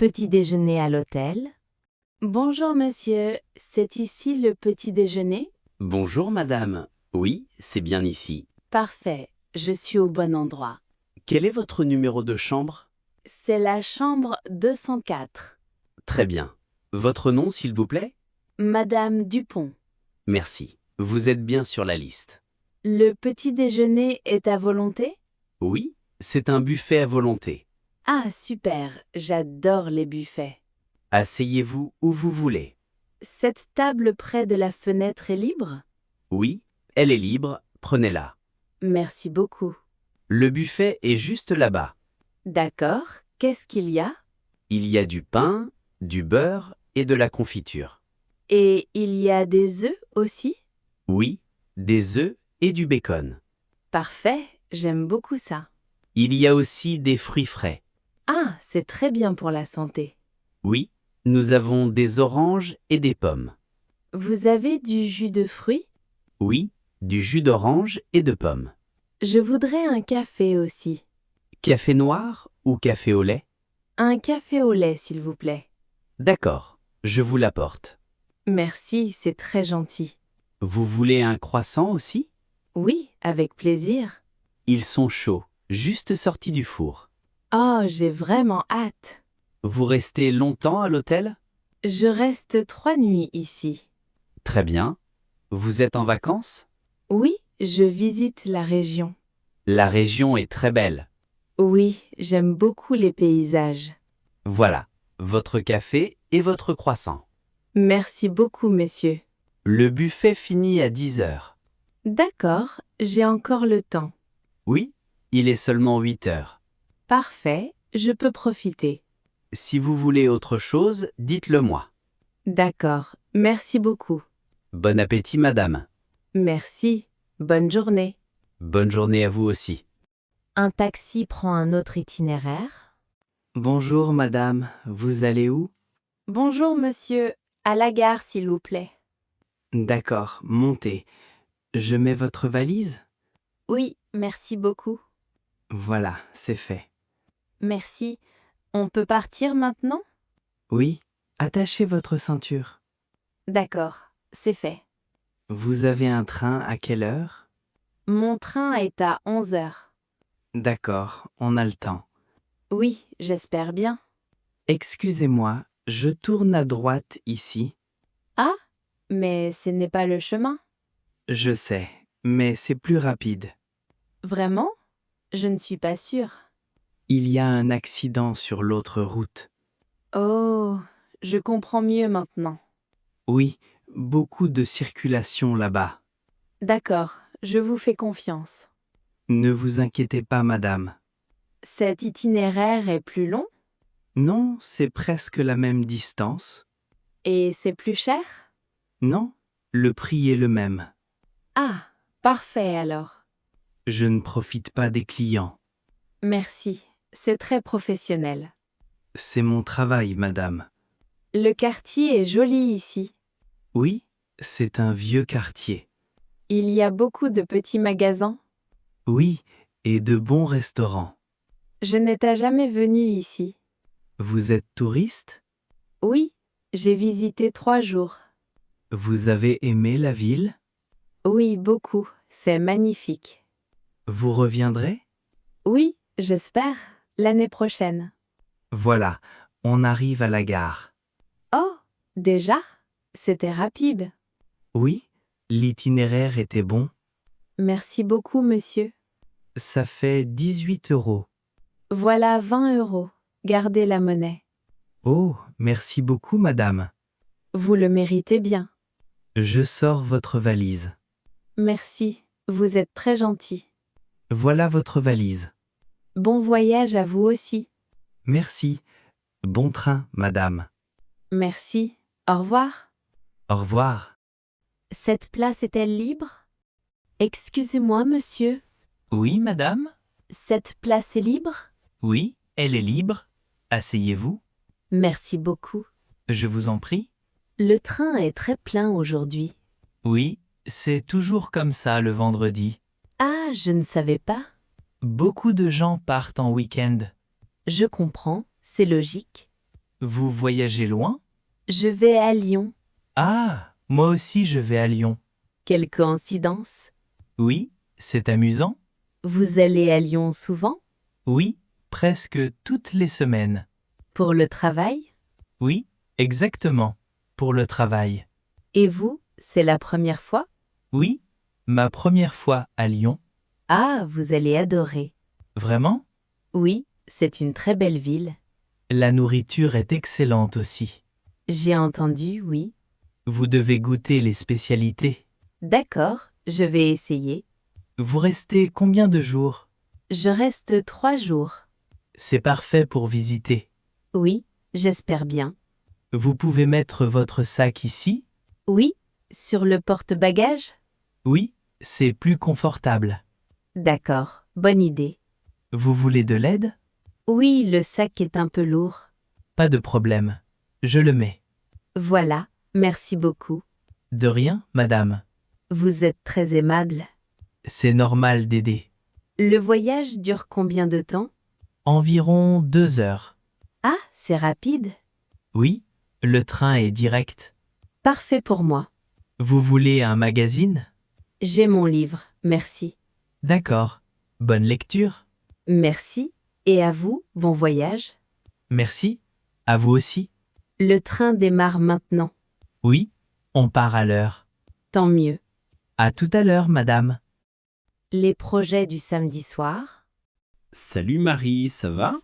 petit déjeuner à l'hôtel? Bonjour monsieur, c'est ici le petit déjeuner? Bonjour madame. Oui, c'est bien ici. Parfait, je suis au bon endroit. Quel est votre numéro de chambre? C'est la chambre 204. Très bien. Votre nom, s'il vous plaît? Madame Dupont. Merci. Vous êtes bien sur la liste. Le petit déjeuner est à volonté? Oui, c'est un buffet à volonté. Ah, super, j'adore les buffets. Asseyez-vous où vous voulez. Cette table près de la fenêtre est libre? Oui, elle est libre, prenez-la. Merci beaucoup. Le buffet est juste là-bas. D'accord, qu'est-ce qu'il y a? Il y a du pain, du beurre et de la confiture. Et il y a des œufs aussi? Oui, des œufs et du bacon. Parfait, j'aime beaucoup ça. Il y a aussi des fruits frais. Ah, c'est très bien pour la santé. Oui, nous avons des oranges et des pommes. Vous avez du jus de fruits? Oui, du jus d'orange et de pommes. Je voudrais un café aussi. Café noir ou café au lait? Un café au lait, s'il vous plaît. D'accord, je vous l'apporte. Merci, c'est très gentil. Vous voulez un croissant aussi? Oui, avec plaisir. Ils sont chauds, juste sortis du four. Oh, j'ai vraiment hâte. Vous restez longtemps à l'hôtel? Je reste 3 nuits ici. Très bien. Vous êtes en vacances? Oui, je visite la région. La région est très belle. Oui, j'aime beaucoup les paysages. Voilà, votre café et votre croissant. Merci beaucoup, messieurs. Le buffet finit à 10 heures. D'accord, j'ai encore le temps. Oui, il est seulement 8 heures. Parfait, je peux profiter. Si vous voulez autre chose, dites-le moi. D'accord, merci beaucoup. Bon appétit, madame. Merci, bonne journée. Bonne journée à vous aussi. Un taxi prend un autre itinéraire? Bonjour madame, vous allez où? Bonjour monsieur, à la gare s'il vous plaît. D'accord, montez. Je mets votre valise? Oui, merci beaucoup. Voilà, c'est fait. Merci. On peut partir maintenant? Oui, attachez votre ceinture. D'accord, c'est fait. Vous avez un train à quelle heure? Mon train est à 11 heures. D'accord, on a le temps. Oui, j'espère bien. Excusez-moi, je tourne à droite ici. Ah, mais ce n'est pas le chemin. Je sais, mais c'est plus rapide. Vraiment? Je ne suis pas sûre. Il y a un accident sur l'autre route. Oh, je comprends mieux maintenant. Oui, beaucoup de circulation là-bas. D'accord, je vous fais confiance. Ne vous inquiétez pas, madame. Cet itinéraire est plus long Non, c'est presque la même distance. et c'est plus cher? Non, le prix est le même. Ah, parfait alors. Je ne profite pas des clients. Merci, c'est très professionnel. C'est mon travail, madame. Le quartier est joli ici. Oui, c'est un vieux quartier. Il y a beaucoup de petits magasins. Oui, et de bons restaurants. Je n'étais jamais venue ici. Vous êtes touriste? Oui, j'ai visité 3 jours. Vous avez aimé la ville? Oui, beaucoup. C'est magnifique. Vous reviendrez? Oui, j'espère, l'année prochaine. Voilà, on arrive à la gare. Oh, déjà? C'était rapide. Oui, l'itinéraire était bon. Merci beaucoup, monsieur. Ça fait 18 euros. Voilà 20 euros. Gardez la monnaie. Oh, merci beaucoup, madame. Vous le méritez bien. Je sors votre valise. Merci, vous êtes très gentil. Voilà votre valise. Bon voyage à vous aussi. Merci. Bon train, madame. Merci. Au revoir. Au revoir. Cette place est-elle libre? Excusez-moi, monsieur, Oui, madame? cette place est libre? Oui, elle est libre. Asseyez-vous. Merci beaucoup. Je vous en prie. Le train est très plein aujourd'hui. Oui, c'est toujours comme ça le vendredi. Ah, je ne savais pas. Beaucoup de gens partent en week-end. Je comprends, c'est logique. Vous voyagez loin? Je vais à Lyon. Ah, moi aussi je vais à Lyon. Quelle coïncidence. Oui, c'est amusant? Vous allez à Lyon souvent? Oui, presque toutes les semaines. Pour le travail? Oui, exactement, pour le travail. Et vous, c'est la première fois? Oui, ma première fois à Lyon. Ah, vous allez adorer. Vraiment? Oui, c'est une très belle ville. La nourriture est excellente aussi. J'ai entendu, oui. Vous devez goûter les spécialités. D'accord, je vais essayer. Vous restez combien de jours? Je reste 3 jours. C'est parfait pour visiter. Oui, j'espère bien. Vous pouvez mettre votre sac ici? Oui, sur le porte-bagages? Oui, c'est plus confortable. D'accord, bonne idée. Vous voulez de l'aide? Oui, le sac est un peu lourd. Pas de problème. Je le mets. Voilà, merci beaucoup. De rien, madame. Vous êtes très aimable. C'est normal d'aider. Le voyage dure combien de temps? Environ 2 heures. Ah, c'est rapide. Oui, le train est direct. Parfait pour moi. Vous voulez un magazine? J'ai mon livre, merci. D'accord. Bonne lecture. Merci. Et à vous, bon voyage. Merci. À vous aussi. Le train démarre maintenant. Oui, on part à l'heure. Tant mieux. À tout à l'heure, madame. Les projets du samedi soir? Salut Marie, ça va?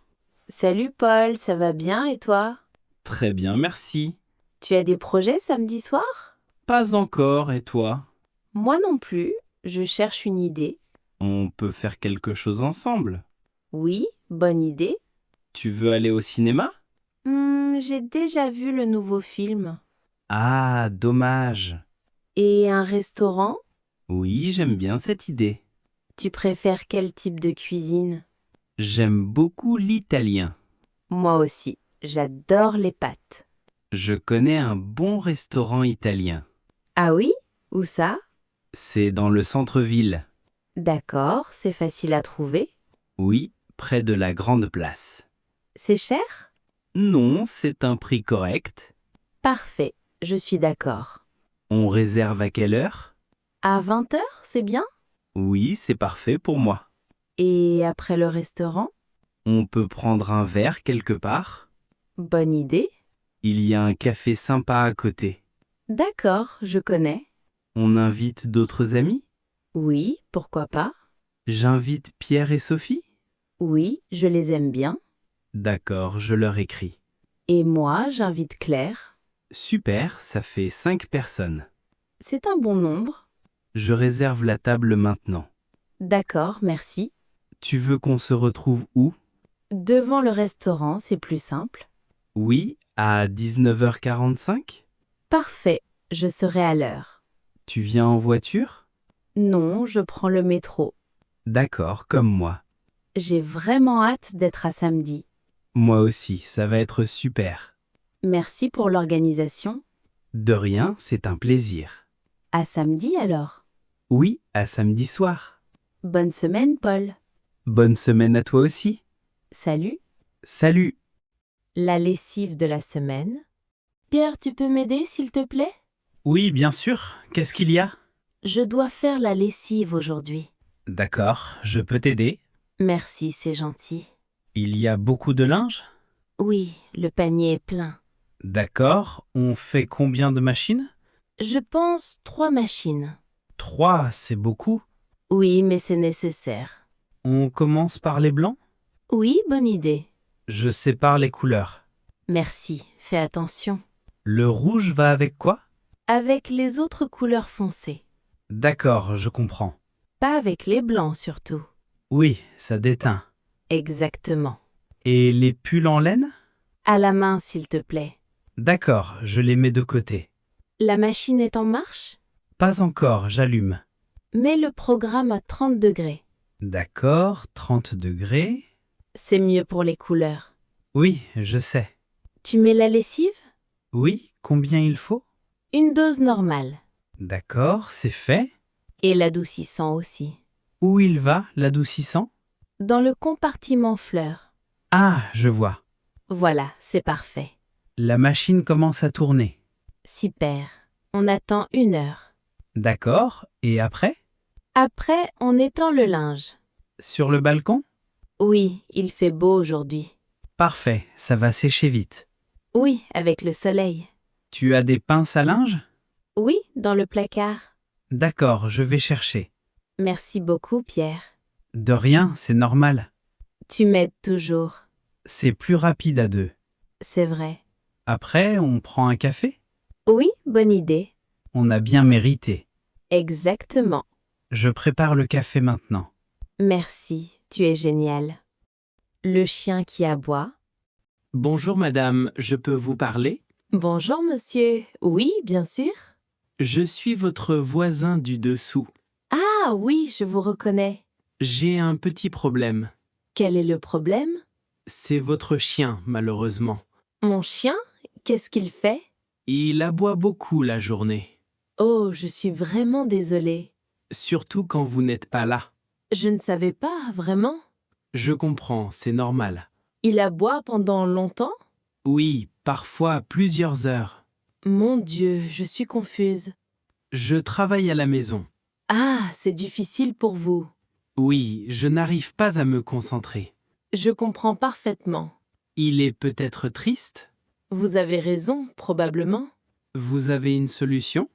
Salut Paul, ça va bien et toi? Très bien, merci. Tu as des projets samedi soir? Pas encore, et toi? Moi non plus, je cherche une idée. On peut faire quelque chose ensemble. Oui, bonne idée. Tu veux aller au cinéma? J'ai déjà vu le nouveau film. Ah, dommage. Et un restaurant? Oui, j'aime bien cette idée. Tu préfères quel type de cuisine? J'aime beaucoup l'italien. Moi aussi, j'adore les pâtes. Je connais un bon restaurant italien. Ah oui? Où ça? C'est dans le centre-ville. D'accord, c'est facile à trouver. Oui, près de la grande place. C'est cher? Non, c'est un prix correct. Parfait, je suis d'accord. On réserve à quelle heure? À 20 heures, c'est bien? Oui, c'est parfait pour moi. Et après le restaurant? On peut prendre un verre quelque part? Bonne idée. Il y a un café sympa à côté. D'accord, je connais. On invite d'autres amis? Oui, pourquoi pas? J'invite Pierre et Sophie? Oui, je les aime bien. D'accord, je leur écris. Et moi, j'invite Claire. Super, ça fait 5 personnes. C'est un bon nombre. Je réserve la table maintenant. D'accord, merci. Tu veux qu'on se retrouve où? Devant le restaurant, c'est plus simple. Oui, à 19h45? Parfait, je serai à l'heure. Tu viens en voiture? Non, je prends le métro. D'accord, comme moi. J'ai vraiment hâte d'être à samedi. Moi aussi, ça va être super. Merci pour l'organisation. De rien, c'est un plaisir. À samedi alors. Oui, à samedi soir. Bonne semaine, Paul. Bonne semaine à toi aussi. Salut. Salut! La lessive de la semaine? Pierre, tu peux m'aider, s'il te plaît? Oui, bien sûr. Qu'est-ce qu'il y a? Je dois faire la lessive aujourd'hui. D'accord, je peux t'aider. Merci, c'est gentil. Il y a beaucoup de linge? Oui, le panier est plein. D'accord, on fait combien de machines? Je pense 3 machines. 3, c'est beaucoup. Oui, mais c'est nécessaire. On commence par les blancs? Oui, bonne idée. Je sépare les couleurs. Merci, fais attention. Le rouge va avec quoi? Avec les autres couleurs foncées. D'accord, je comprends. Pas avec les blancs surtout. Oui, ça déteint. Exactement. Et les pulls en laine? À la main, s'il te plaît. D'accord, je les mets de côté. La machine est en marche? Pas encore, j'allume. Mets le programme à 30 degrés. D'accord, 30 degrés. C'est mieux pour les couleurs. Oui, je sais. Tu mets la lessive? Oui, combien il faut? Une dose normale. D'accord, c'est fait. Et l'adoucissant aussi. Où il va, l'adoucissant? Dans le compartiment fleurs. Ah, je vois. Voilà, c'est parfait. La machine commence à tourner. Super. On attend 1 heure. D'accord. Et après? Après, on étend le linge. Sur le balcon? Oui, il fait beau aujourd'hui. Parfait, ça va sécher vite. Oui, avec le soleil. Tu as des pinces à linge? Oui, dans le placard. D'accord, je vais chercher. Merci beaucoup, Pierre. De rien, c'est normal. Tu m'aides toujours. C'est plus rapide à deux. C'est vrai. Après, on prend un café? Oui, bonne idée. On a bien mérité. Exactement. Je prépare le café maintenant. Merci, tu es génial. Le chien qui aboie. Bonjour madame, je peux vous parler? Bonjour, monsieur. Oui, bien sûr. Je suis votre voisin du dessous. Ah oui, je vous reconnais. J'ai un petit problème. Quel est le problème? C'est votre chien, malheureusement. Mon chien? Qu'est-ce qu'il fait? Il aboie beaucoup la journée, Oh, je suis vraiment désolée. surtout quand vous n'êtes pas là. Je ne savais pas, vraiment. Je comprends, c'est normal. Il aboie pendant longtemps? Oui, parfois plusieurs heures. Mon Dieu, je suis confuse. Je travaille à la maison. Ah, c'est difficile pour vous. Oui, je n'arrive pas à me concentrer. Je comprends parfaitement. Il est peut-être triste? Vous avez raison, probablement. Vous avez une solution?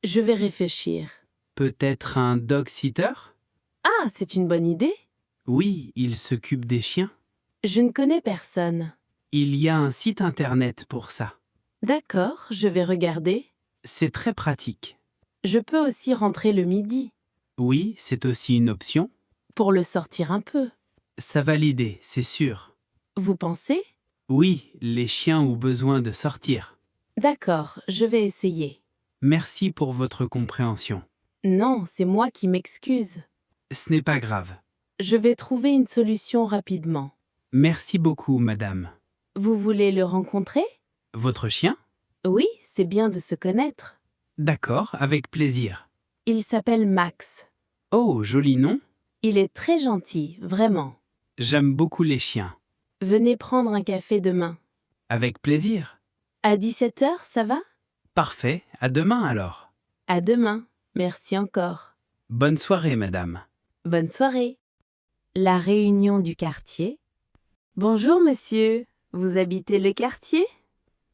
Je vais réfléchir. Peut-être un dog-sitter? Ah, c'est une bonne idée. Oui, il s'occupe des chiens. Je ne connais personne. Il y a un site internet pour ça. D'accord, je vais regarder. C'est très pratique. Je peux aussi rentrer le midi, Oui, c'est aussi une option. pour le sortir un peu. Ça va l'aider, c'est sûr. Vous pensez? Oui, les chiens ont besoin de sortir. D'accord, je vais essayer. Merci pour votre compréhension. Non, c'est moi qui m'excuse. Ce n'est pas grave. Je vais trouver une solution rapidement. Merci beaucoup, madame. Vous voulez le rencontrer? Votre chien? Oui, c'est bien de se connaître. D'accord, avec plaisir. Il s'appelle Max. Oh, joli nom. Il est très gentil, vraiment. J'aime beaucoup les chiens. Venez prendre un café demain. Avec plaisir. À 17 heures, ça va? Parfait, à demain alors. À demain. Merci encore. Bonne soirée, madame. Bonne soirée. La réunion du quartier. Bonjour, monsieur. Vous habitez le quartier?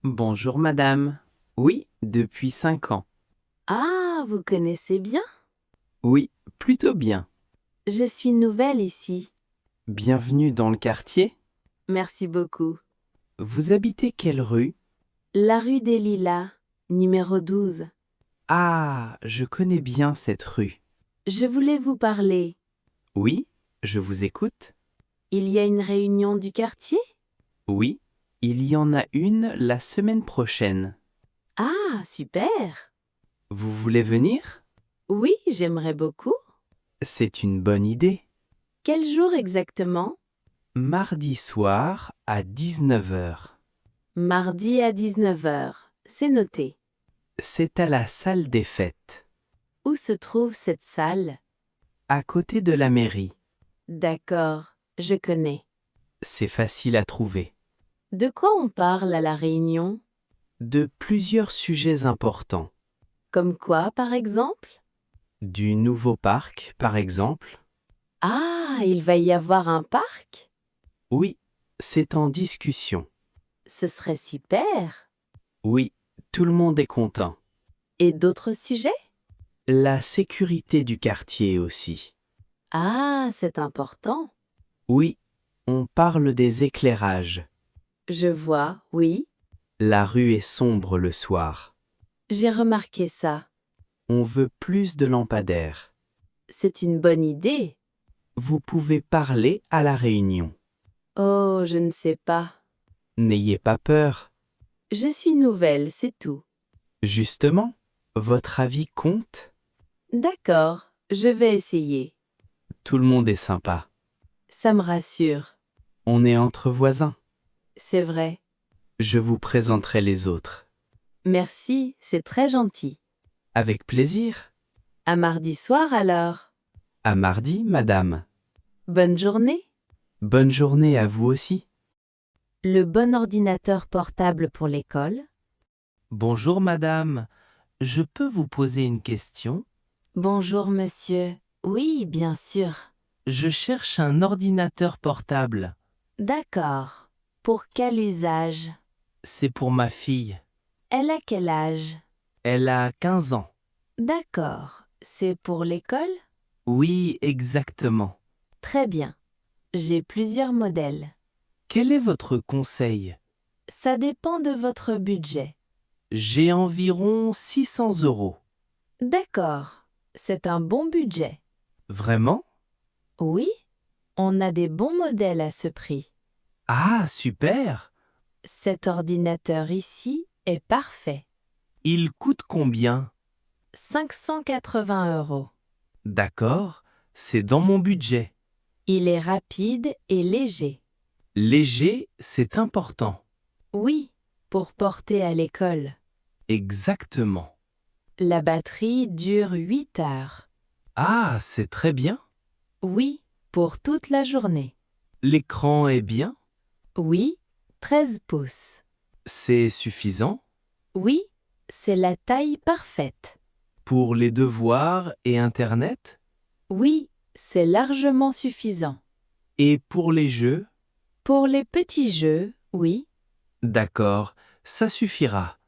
Bonjour madame. Oui, depuis 5 ans. Ah, vous connaissez bien? Oui, plutôt bien. Je suis nouvelle ici. Bienvenue dans le quartier. Merci beaucoup. Vous habitez quelle rue? La rue des Lilas, numéro 12. Ah, je connais bien cette rue. Je voulais vous parler. Oui, je vous écoute. Il y a une réunion du quartier? Oui, il y en a une la semaine prochaine. Ah, super! Vous voulez venir? Oui, j'aimerais beaucoup. C'est une bonne idée. Quel jour exactement? Mardi soir à 19 heures. Mardi à 19 heures. C'est noté. C'est à la salle des fêtes, Où se trouve cette salle? à côté de la mairie. D'accord, je connais. C'est facile à trouver. De quoi on parle à la réunion? De plusieurs sujets importants. Comme quoi, par exemple? Du nouveau parc, par exemple. Ah, il va y avoir un parc? Oui, c'est en discussion. Ce serait super. Oui, tout le monde est content. Et d'autres sujets? La sécurité du quartier aussi. Ah, c'est important. Oui, on parle des éclairages. Je vois, oui. La rue est sombre le soir. J'ai remarqué ça. On veut plus de lampadaires. C'est une bonne idée. Vous pouvez parler à la réunion. Oh, je ne sais pas. N'ayez pas peur. Je suis nouvelle, c'est tout. Justement, votre avis compte. D'accord, je vais essayer. Tout le monde est sympa. Ça me rassure. On est entre voisins. C'est vrai. Je vous présenterai les autres. Merci, c'est très gentil. Avec plaisir. À mardi soir alors. À mardi, madame. Bonne journée. Bonne journée à vous aussi. Le bon ordinateur portable pour l'école? Bonjour madame, je peux vous poser une question? Bonjour, monsieur. Oui, bien sûr. Je cherche un ordinateur portable. D'accord. Pour quel usage? C'est pour ma fille. Elle a quel âge? Elle a 15 ans. D'accord. C'est pour l'école? Oui, exactement. Très bien. J'ai plusieurs modèles. Quel est votre conseil? Ça dépend de votre budget. J'ai environ 600 €. D'accord. C'est un bon budget. Vraiment? Oui, on a des bons modèles à ce prix. Ah, super! Cet ordinateur ici est parfait. Il coûte combien? 580 €. D'accord, c'est dans mon budget. Il est rapide et léger. Léger, c'est important. Oui, pour porter à l'école. Exactement. La batterie dure 8 heures. Ah, c'est très bien. Oui, pour toute la journée. L'écran est bien? Oui, 13 pouces. C'est suffisant? Oui, c'est la taille parfaite. Pour les devoirs et Internet? Oui, c'est largement suffisant. Et pour les jeux? Pour les petits jeux, oui. D'accord, ça suffira.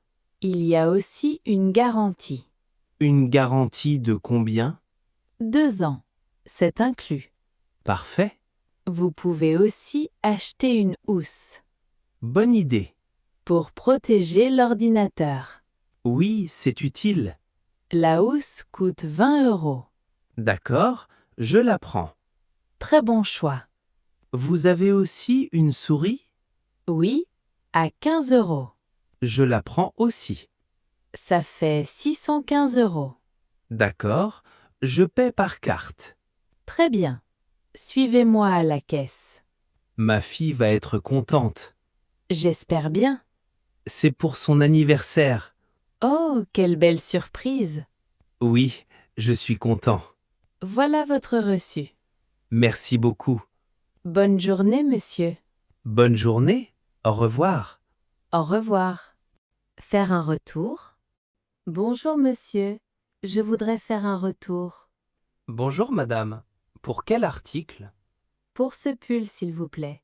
Il y a aussi une garantie. Une garantie de combien? 2 ans. C'est inclus. Parfait. Vous pouvez aussi acheter une housse Bonne idée. pour protéger l'ordinateur. Oui, c'est utile. La housse coûte 20 €. D'accord, je la prends. Très bon choix. Vous avez aussi une souris? Oui, à 15 €. Je la prends aussi. Ça fait 615 €. D'accord, je paie par carte. Très bien. Suivez-moi à la caisse. Ma fille va être contente. J'espère bien. C'est pour son anniversaire. Oh, quelle belle surprise. Oui, je suis content. Voilà votre reçu. Merci beaucoup. Bonne journée, monsieur. Bonne journée. Au revoir. Au revoir. Faire un retour? Bonjour, monsieur. Je voudrais faire un retour. Bonjour madame. Pour quel article? Pour ce pull, s'il vous plaît.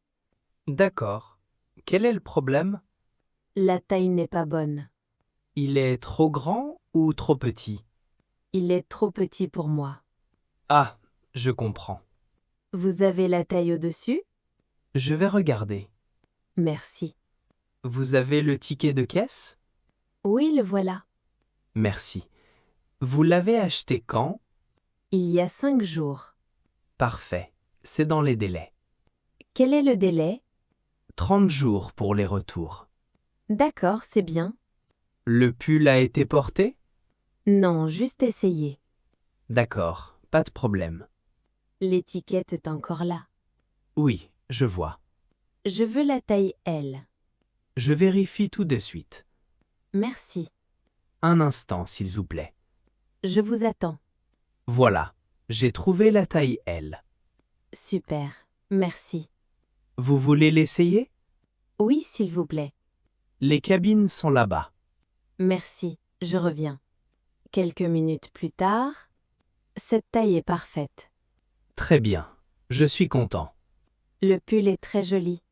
D'accord. Quel est le problème? La taille n'est pas bonne. Il est trop grand ou trop petit? Il est trop petit pour moi. Ah, je comprends. Vous avez la taille au-dessus? Je vais regarder. Merci. Vous avez le ticket de caisse? Oui, le voilà. Merci. Vous l'avez acheté quand? Il y a 5 jours. Parfait. C'est dans les délais. Quel est le délai? 30 jours pour les retours. D'accord, c'est bien. Le pull a été porté? Non, juste essayer. D'accord, pas de problème. L'étiquette est encore là. Oui, je vois. Je veux la taille L. Je vérifie tout de suite. Merci. Un instant, s'il vous plaît. Je vous attends. Voilà, j'ai trouvé la taille L. Super. Merci. Vous voulez l'essayer? Oui, s'il vous plaît. Les cabines sont là-bas. Merci. Je reviens. Quelques minutes plus tard, cette taille est parfaite. Très bien, je suis content. Le pull est très joli.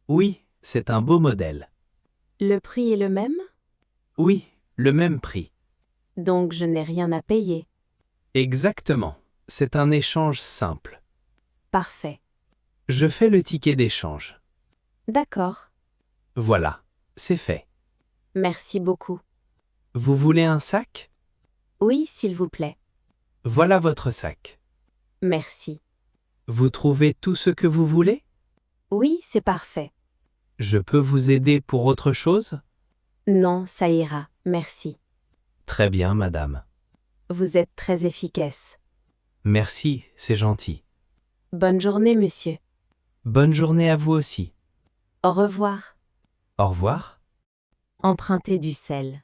Oui, c'est un beau modèle. Le prix est le même? Oui, le même prix. Donc je n'ai rien à payer. Exactement, c'est un échange simple. Parfait. Je fais le ticket d'échange. D'accord. Voilà, c'est fait. Merci beaucoup. Vous voulez un sac? Oui, s'il vous plaît. Voilà votre sac. Merci. Vous trouvez tout ce que vous voulez? Oui, c'est parfait. Je peux vous aider pour autre chose? Non, ça ira. Merci. Très bien, madame. Vous êtes très efficace. Merci, c'est gentil. Bonne journée, monsieur. Bonne journée à vous aussi. Au revoir. Au revoir. Emprunter du sel.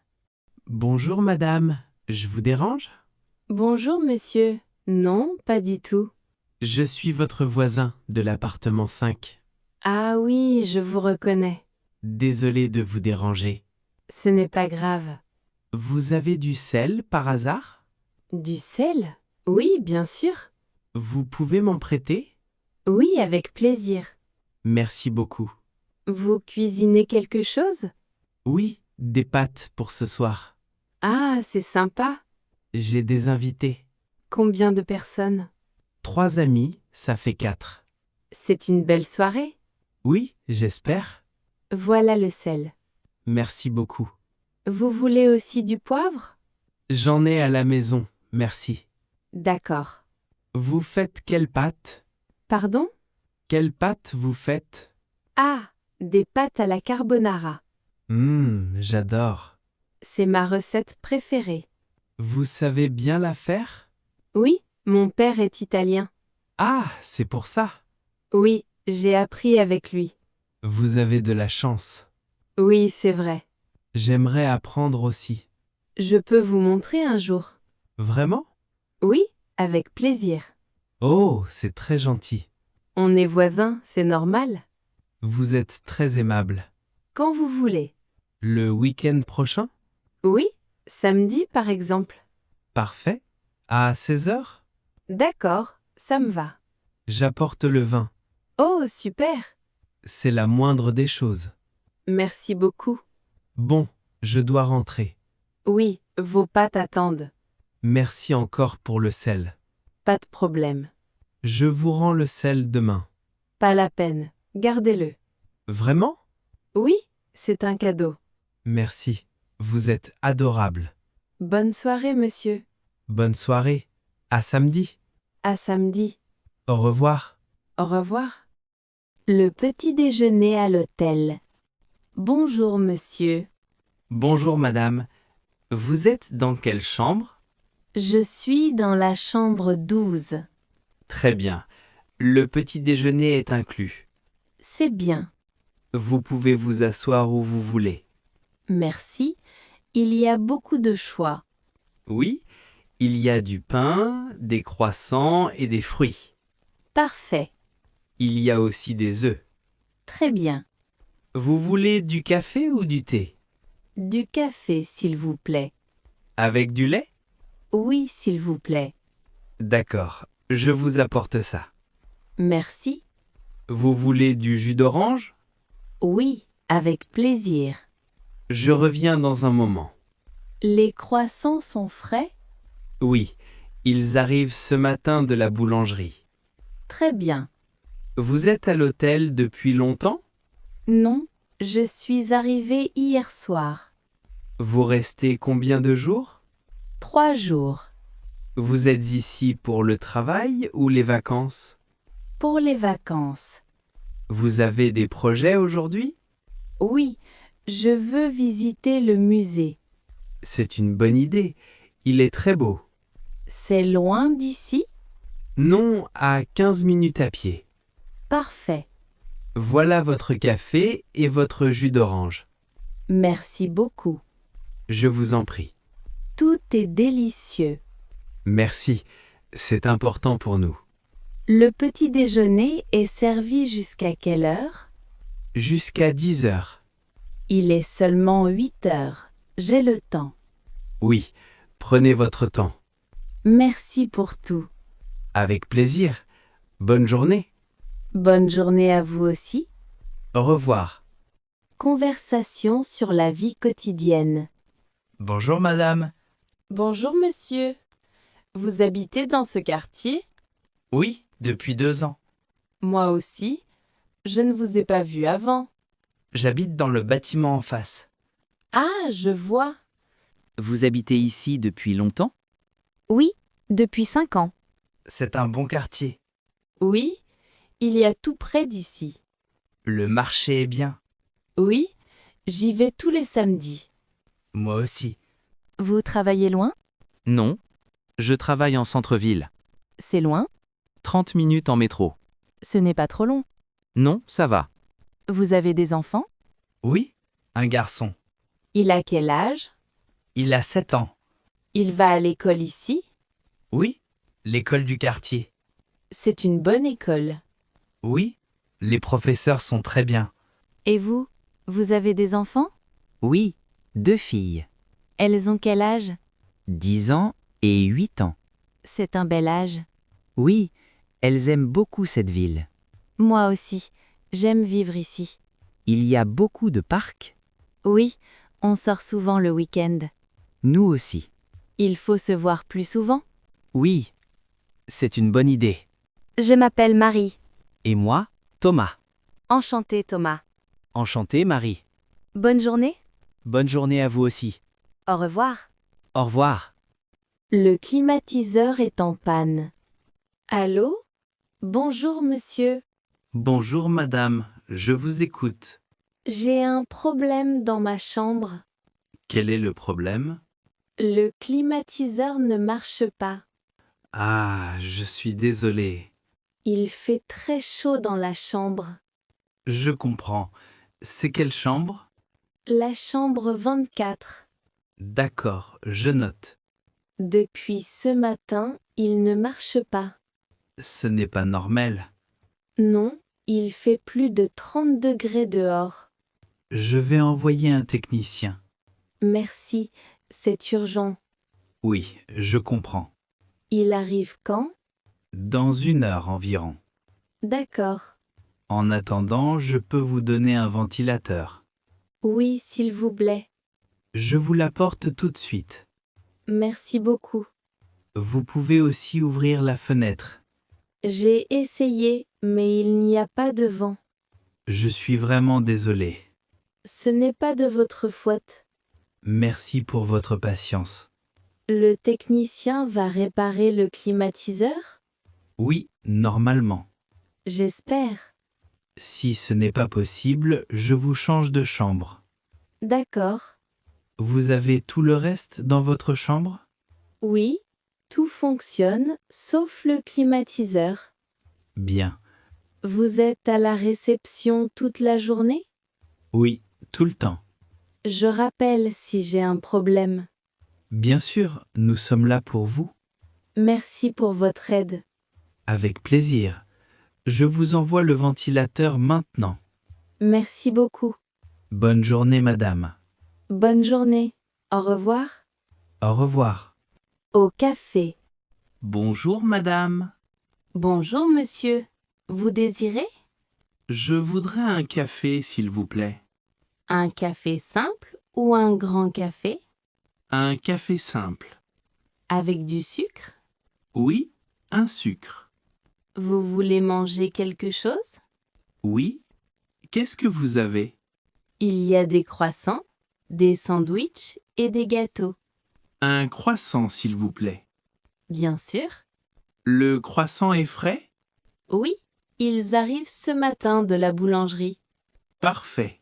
Bonjour madame, je vous dérange? Bonjour, monsieur. Non, pas du tout. Je suis votre voisin de l'appartement 5. Ah oui, je vous reconnais. Désolé de vous déranger. Ce n'est pas grave. Vous avez du sel par hasard? Du sel? Oui, bien sûr. Vous pouvez m'en prêter? Oui, avec plaisir. Merci beaucoup. Vous cuisinez quelque chose? Oui, des pâtes pour ce soir. Ah, c'est sympa. J'ai des invités. Combien de personnes? 3 amis, ça fait 4. C'est une belle soirée. Oui, j'espère. Voilà le sel. Merci beaucoup. Vous voulez aussi du poivre? J'en ai à la maison, merci. D'accord. Vous faites quelle pâte? Pardon? Quelle pâte vous faites? Ah, des pâtes à la carbonara. J'adore. C'est ma recette préférée. Vous savez bien la faire? Oui, mon père est italien. Ah, c'est pour ça. Oui, j'ai appris avec lui. Vous avez de la chance. Oui, c'est vrai. J'aimerais apprendre aussi. Je peux vous montrer un jour. Vraiment? Oui, avec plaisir. Oh, c'est très gentil. On est voisins, c'est normal. Vous êtes très aimable. Quand vous voulez. Le week-end prochain? Oui, samedi par exemple. Parfait. À 16h? D'accord, ça me va. J'apporte le vin. Oh, super. C'est la moindre des choses. Merci beaucoup. Bon, je dois rentrer. Oui, vos pâtes attendent. Merci encore pour le sel. Pas de problème. Je vous rends le sel demain. Pas la peine. Gardez-le. Vraiment? Oui, c'est un cadeau. Merci. Vous êtes adorable. Bonne soirée, monsieur. Bonne soirée. À samedi. À samedi. Au revoir. Au revoir. Le petit déjeuner à l'hôtel. Bonjour, monsieur. Bonjour madame. Vous êtes dans quelle chambre? Je suis dans la chambre 12. Très bien. Le petit déjeuner est inclus. C'est bien. Vous pouvez vous asseoir où vous voulez. Merci. Il y a beaucoup de choix. Oui, il y a du pain, des croissants et des fruits. Parfait. Il y a aussi des œufs. Très bien. Vous voulez du café ou du thé? Du café, s'il vous plaît. Avec du lait? Oui, s'il vous plaît. D'accord, je vous apporte ça. Merci. Vous voulez du jus d'orange? Oui, avec plaisir. Je reviens dans un moment. Les croissants sont frais? Oui, ils arrivent ce matin de la boulangerie. Très bien. Vous êtes à l'hôtel depuis longtemps? Non, je suis arrivée hier soir. Vous restez combien de jours? 3 jours. Vous êtes ici pour le travail ou les vacances? Pour les vacances. Vous avez des projets aujourd'hui? Oui, je veux visiter le musée. C'est une bonne idée. Il est très beau. C'est loin d'ici? Non, à 15 minutes à pied. Parfait. Voilà votre café et votre jus d'orange. Merci beaucoup. Je vous en prie. Tout est délicieux. Merci. C'est important pour nous. Le petit déjeuner est servi jusqu'à quelle heure? Jusqu'à 10 heures. Il est seulement 8 heures. J'ai le temps. Oui, prenez votre temps. Merci pour tout. Avec plaisir. Bonne journée. Bonne journée à vous aussi. Au revoir. Conversation sur la vie quotidienne. Bonjour madame. Bonjour, monsieur. Vous habitez dans ce quartier? Oui, depuis 2 ans. Moi aussi. Je ne vous ai pas vu avant. J'habite dans le bâtiment en face. Ah, je vois. Vous habitez ici depuis longtemps? Oui, depuis 5 ans. C'est un bon quartier. Oui, il y a tout près d'ici. Le marché est bien. Oui, j'y vais tous les samedis. Moi aussi. Vous travaillez loin? Non. Je travaille en centre-ville. C'est loin? 30 minutes en métro. Ce n'est pas trop long. Non, ça va. Vous avez des enfants? Oui, un garçon. Il a quel âge? Il a 7 ans. Il va à l'école ici? Oui, l'école du quartier. C'est une bonne école. Oui, Les professeurs sont très bien. Et vous, vous avez des enfants? Oui, 2 filles, Elles ont quel âge? 10 ans et 8 ans. C'est un bel âge. Oui, elles aiment beaucoup cette ville. Moi aussi, j'aime vivre ici. Il y a beaucoup de parcs. Oui, on sort souvent le week-end. Nous aussi. Il faut se voir plus souvent. Oui, c'est une bonne idée. Je m'appelle Marie. Et moi, Thomas. Enchantée, Thomas. Enchanté, Marie. Bonne journée. Bonne journée à vous aussi. Au revoir. Au revoir. Le climatiseur est en panne. Allô? Bonjour, monsieur. Bonjour madame, je vous écoute. J'ai un problème dans ma chambre. Quel est le problème? Le climatiseur ne marche pas. Ah, je suis désolé. Il fait très chaud dans la chambre. Je comprends. C'est quelle chambre? La chambre 24. D'accord, je note. Depuis ce matin, il ne marche pas. Ce n'est pas normal. Non, il fait plus de 30 degrés dehors. Je vais envoyer un technicien. Merci, c'est urgent. Oui, je comprends. Il arrive quand? Dans 1 heure environ. D'accord. En attendant, je peux vous donner un ventilateur. Oui, s'il vous plaît. Je vous l'apporte tout de suite. Merci beaucoup. Vous pouvez aussi ouvrir la fenêtre. J'ai essayé, mais il n'y a pas de vent. Je suis vraiment désolé. Ce n'est pas de votre faute. Merci pour votre patience. Le technicien va réparer le climatiseur? Oui, normalement. J'espère. Si ce n'est pas possible, je vous change de chambre. D'accord. Vous avez tout le reste dans votre chambre? Oui, tout fonctionne, sauf le climatiseur. Bien. Vous êtes à la réception toute la journée? Oui, tout le temps. Je rappelle si j'ai un problème. Bien sûr, nous sommes là pour vous. Merci pour votre aide. Avec plaisir. Je vous envoie le ventilateur maintenant. Merci beaucoup. Bonne journée, madame. Bonne journée. Au revoir. Au revoir. Au café. Bonjour, madame. Bonjour, monsieur. Vous désirez? Je voudrais un café, s'il vous plaît. Un café simple ou un grand café? Un café simple. Avec du sucre? Oui, un sucre. Vous voulez manger quelque chose? Oui. Qu'est-ce que vous avez? Il y a des croissants, des sandwichs et des gâteaux. Un croissant, s'il vous plaît. Bien sûr. Le croissant est frais? Oui, ils arrivent ce matin de la boulangerie. Parfait.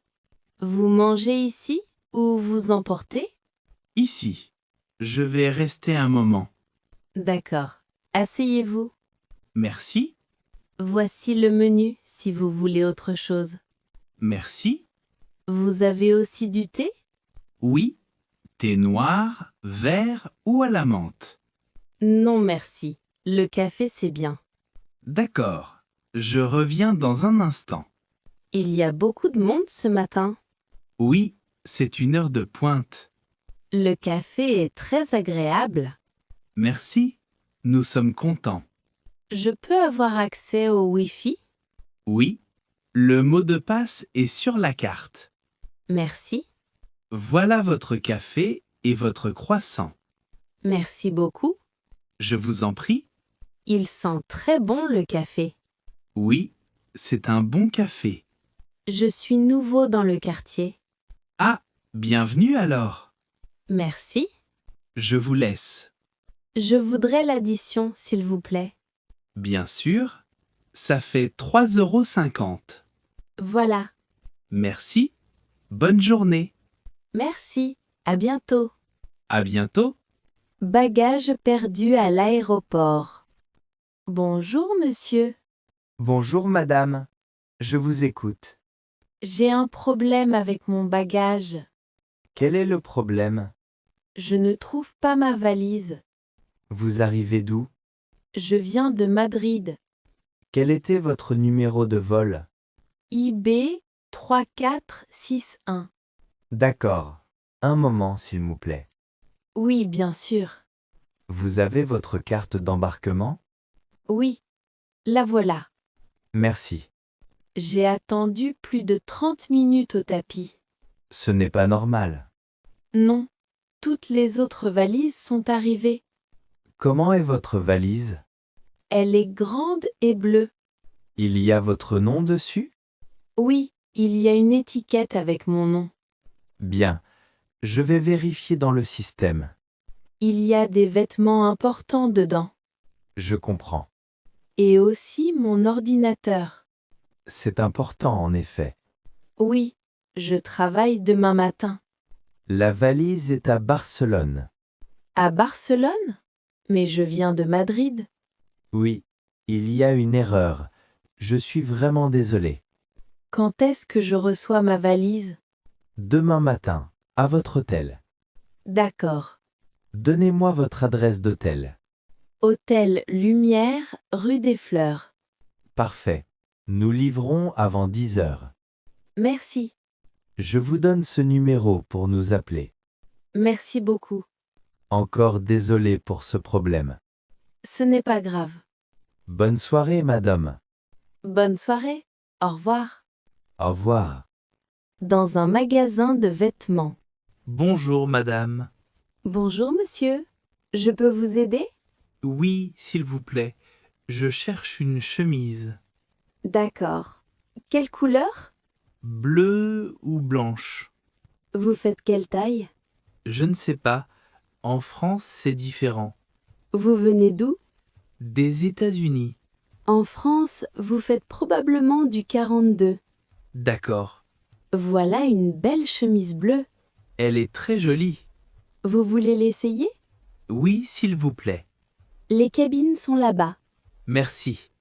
Vous mangez ici ou vous emportez? Ici. Je vais rester un moment. D'accord. Asseyez-vous. Merci. Voici le menu si vous voulez autre chose. Merci. Vous avez aussi du thé? Oui. Thé noir, vert ou à la menthe? Non, merci. Le café, c'est bien. D'accord. Je reviens dans un instant. Il y a beaucoup de monde ce matin. Oui, c'est 1 heure de pointe. Le café est très agréable. Merci. Nous sommes contents. Je peux avoir accès au Wi-Fi? Oui. Le mot de passe est sur la carte. Merci. Voilà votre café et votre croissant. Merci beaucoup. Je vous en prie. Il sent très bon le café. Oui, c'est un bon café. Je suis nouveau dans le quartier. Ah, bienvenue alors. Merci. Je vous laisse. Je voudrais l'addition, s'il vous plaît. Bien sûr, ça fait 3,50 €. Voilà. Merci. Bonne journée. Merci. À bientôt. À bientôt. Bagages perdus à l'aéroport. Bonjour, monsieur. Bonjour madame, je vous écoute. J'ai un problème avec mon bagage. Quel est le problème? Je ne trouve pas ma valise. Vous arrivez d'où? Je viens de Madrid. Quel était votre numéro de vol? IB 3461. D'accord. Un moment, s'il vous plaît. Oui, bien sûr. Vous avez votre carte d'embarquement? Oui. La voilà. Merci. J'ai attendu plus de 30 minutes au tapis. Ce n'est pas normal. Non. Toutes les autres valises sont arrivées. Comment est votre valise? Elle est grande et bleue. Il y a votre nom dessus? Oui, il y a une étiquette avec mon nom. Bien. Je vais vérifier dans le système. Il y a des vêtements importants dedans. Je comprends. Et aussi mon ordinateur. C'est important en effet. Oui, je travaille demain matin. La valise est à Barcelone. À Barcelone? Mais je viens de Madrid. Oui, il y a une erreur. Je suis vraiment désolé. Quand est-ce que je reçois ma valise? Demain matin, à votre hôtel. D'accord. Donnez-moi votre adresse d'hôtel. Hôtel Lumière, rue des Fleurs. Parfait. Nous livrons avant 10 heures. Merci. Je vous donne ce numéro pour nous appeler. Merci beaucoup. Encore désolé pour ce problème. Ce n'est pas grave. Bonne soirée, madame. Bonne soirée. Au revoir. Au revoir. Dans un magasin de vêtements. Bonjour, madame. Bonjour monsieur. Je peux vous aider? Oui, s'il vous plaît. Je cherche une chemise. D'accord. Quelle couleur? Bleue ou blanche? Vous faites quelle taille? Je ne sais pas. En France, c'est différent. Vous venez d'où? Des États-Unis. En France, vous faites probablement du 42. D'accord. Voilà une belle chemise bleue. Elle est très jolie. Vous voulez l'essayer? Oui, s'il vous plaît. Les cabines sont là-bas. Merci.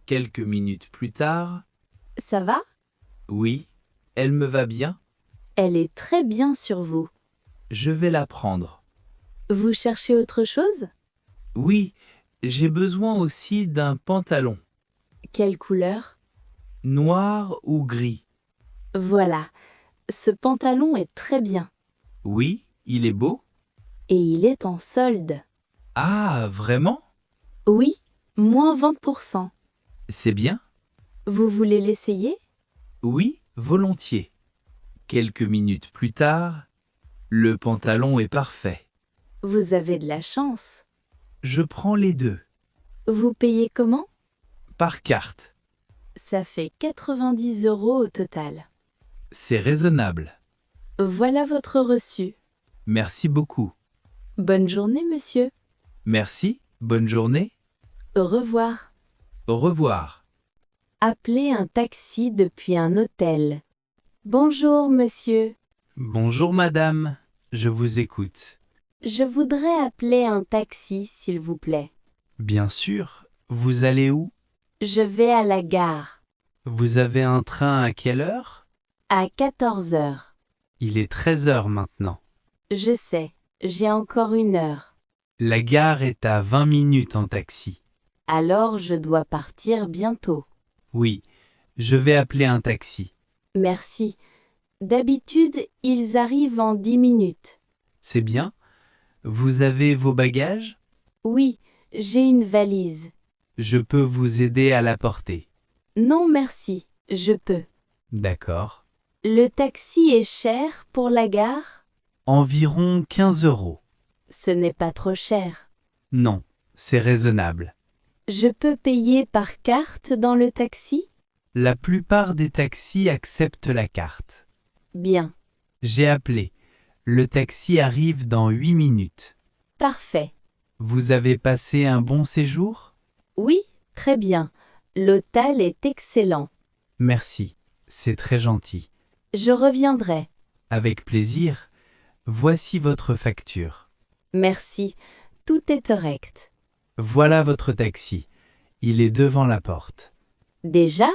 Quelques minutes plus tard. Ça va? Oui, elle me va bien. Elle est très bien sur vous. Je vais la prendre. Vous cherchez autre chose? Oui, j'ai besoin aussi d'un pantalon. Quelle couleur? Noir ou gris? Voilà. Ce pantalon est très bien. Oui, il est beau. Et il est en solde. Ah, vraiment? Oui, moins 20%. C'est bien? Vous voulez l'essayer? Oui, volontiers. Quelques minutes plus tard, le pantalon est parfait. Vous avez de la chance. Je prends les deux, Vous payez comment? par carte. Ça fait 90 € au total. C'est raisonnable. Voilà votre reçu. Merci beaucoup. Bonne journée, monsieur. Merci, bonne journée. Au revoir. Au revoir. Appeler un taxi depuis un hôtel. Bonjour, monsieur. Bonjour madame, je vous écoute. Je voudrais appeler un taxi, s'il vous plaît. Bien sûr, vous allez où? Je vais à la gare. Vous avez un train à quelle heure? À 14 heures. Il est 13 heures maintenant. Je sais, j'ai encore 1 heure. La gare est à 20 minutes en taxi. Alors je dois partir bientôt. Oui, je vais appeler un taxi. Merci. D'habitude, ils arrivent en 10 minutes. C'est bien? Vous avez vos bagages? Oui, j'ai une valise. Je peux vous aider à la porter. Non, merci, je peux. D'accord. Le taxi est cher pour la gare? Environ 15 €. Ce n'est pas trop cher. Non, c'est raisonnable. Je peux payer par carte dans le taxi? La plupart des taxis acceptent la carte. Bien. J'ai appelé. Le taxi arrive dans 8 minutes. Parfait. Vous avez passé un bon séjour? Oui, très bien. L'hôtel est excellent. Merci, c'est très gentil. Je reviendrai. Avec plaisir. Voici votre facture. Merci. Tout est correct. Voilà votre taxi. Il est devant la porte. Déjà?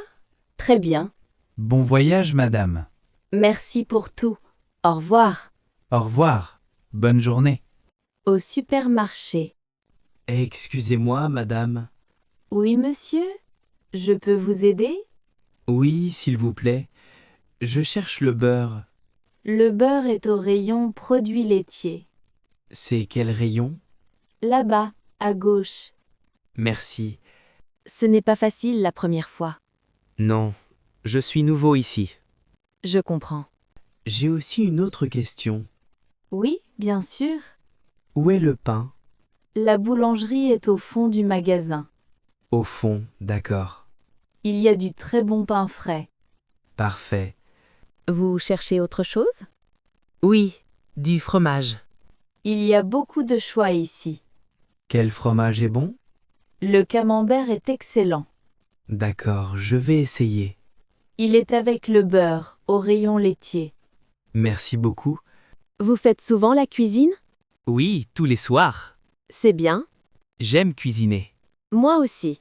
Très bien. Bon voyage, madame. Merci pour tout. Au revoir. Au revoir. Bonne journée. Au supermarché. Excusez-moi, madame. Oui, monsieur. Je peux vous aider? Oui, s'il vous plaît. Je cherche le beurre. Le beurre est au rayon produits laitiers. C'est quel rayon? Là-bas, à gauche. Merci. Ce n'est pas facile la première fois. Non, je suis nouveau ici. Je comprends. J'ai aussi une autre question. Oui, bien sûr. Où est le pain? La boulangerie est au fond du magasin. Au fond, d'accord. Il y a du très bon pain frais. Parfait. Vous cherchez autre chose? Oui, du fromage. Il y a beaucoup de choix ici. Quel fromage est bon? Le camembert est excellent. D'accord, je vais essayer. Il est avec le beurre, au rayon laitier. Merci beaucoup. Vous faites souvent la cuisine? Oui, tous les soirs. C'est bien. J'aime cuisiner. Moi aussi.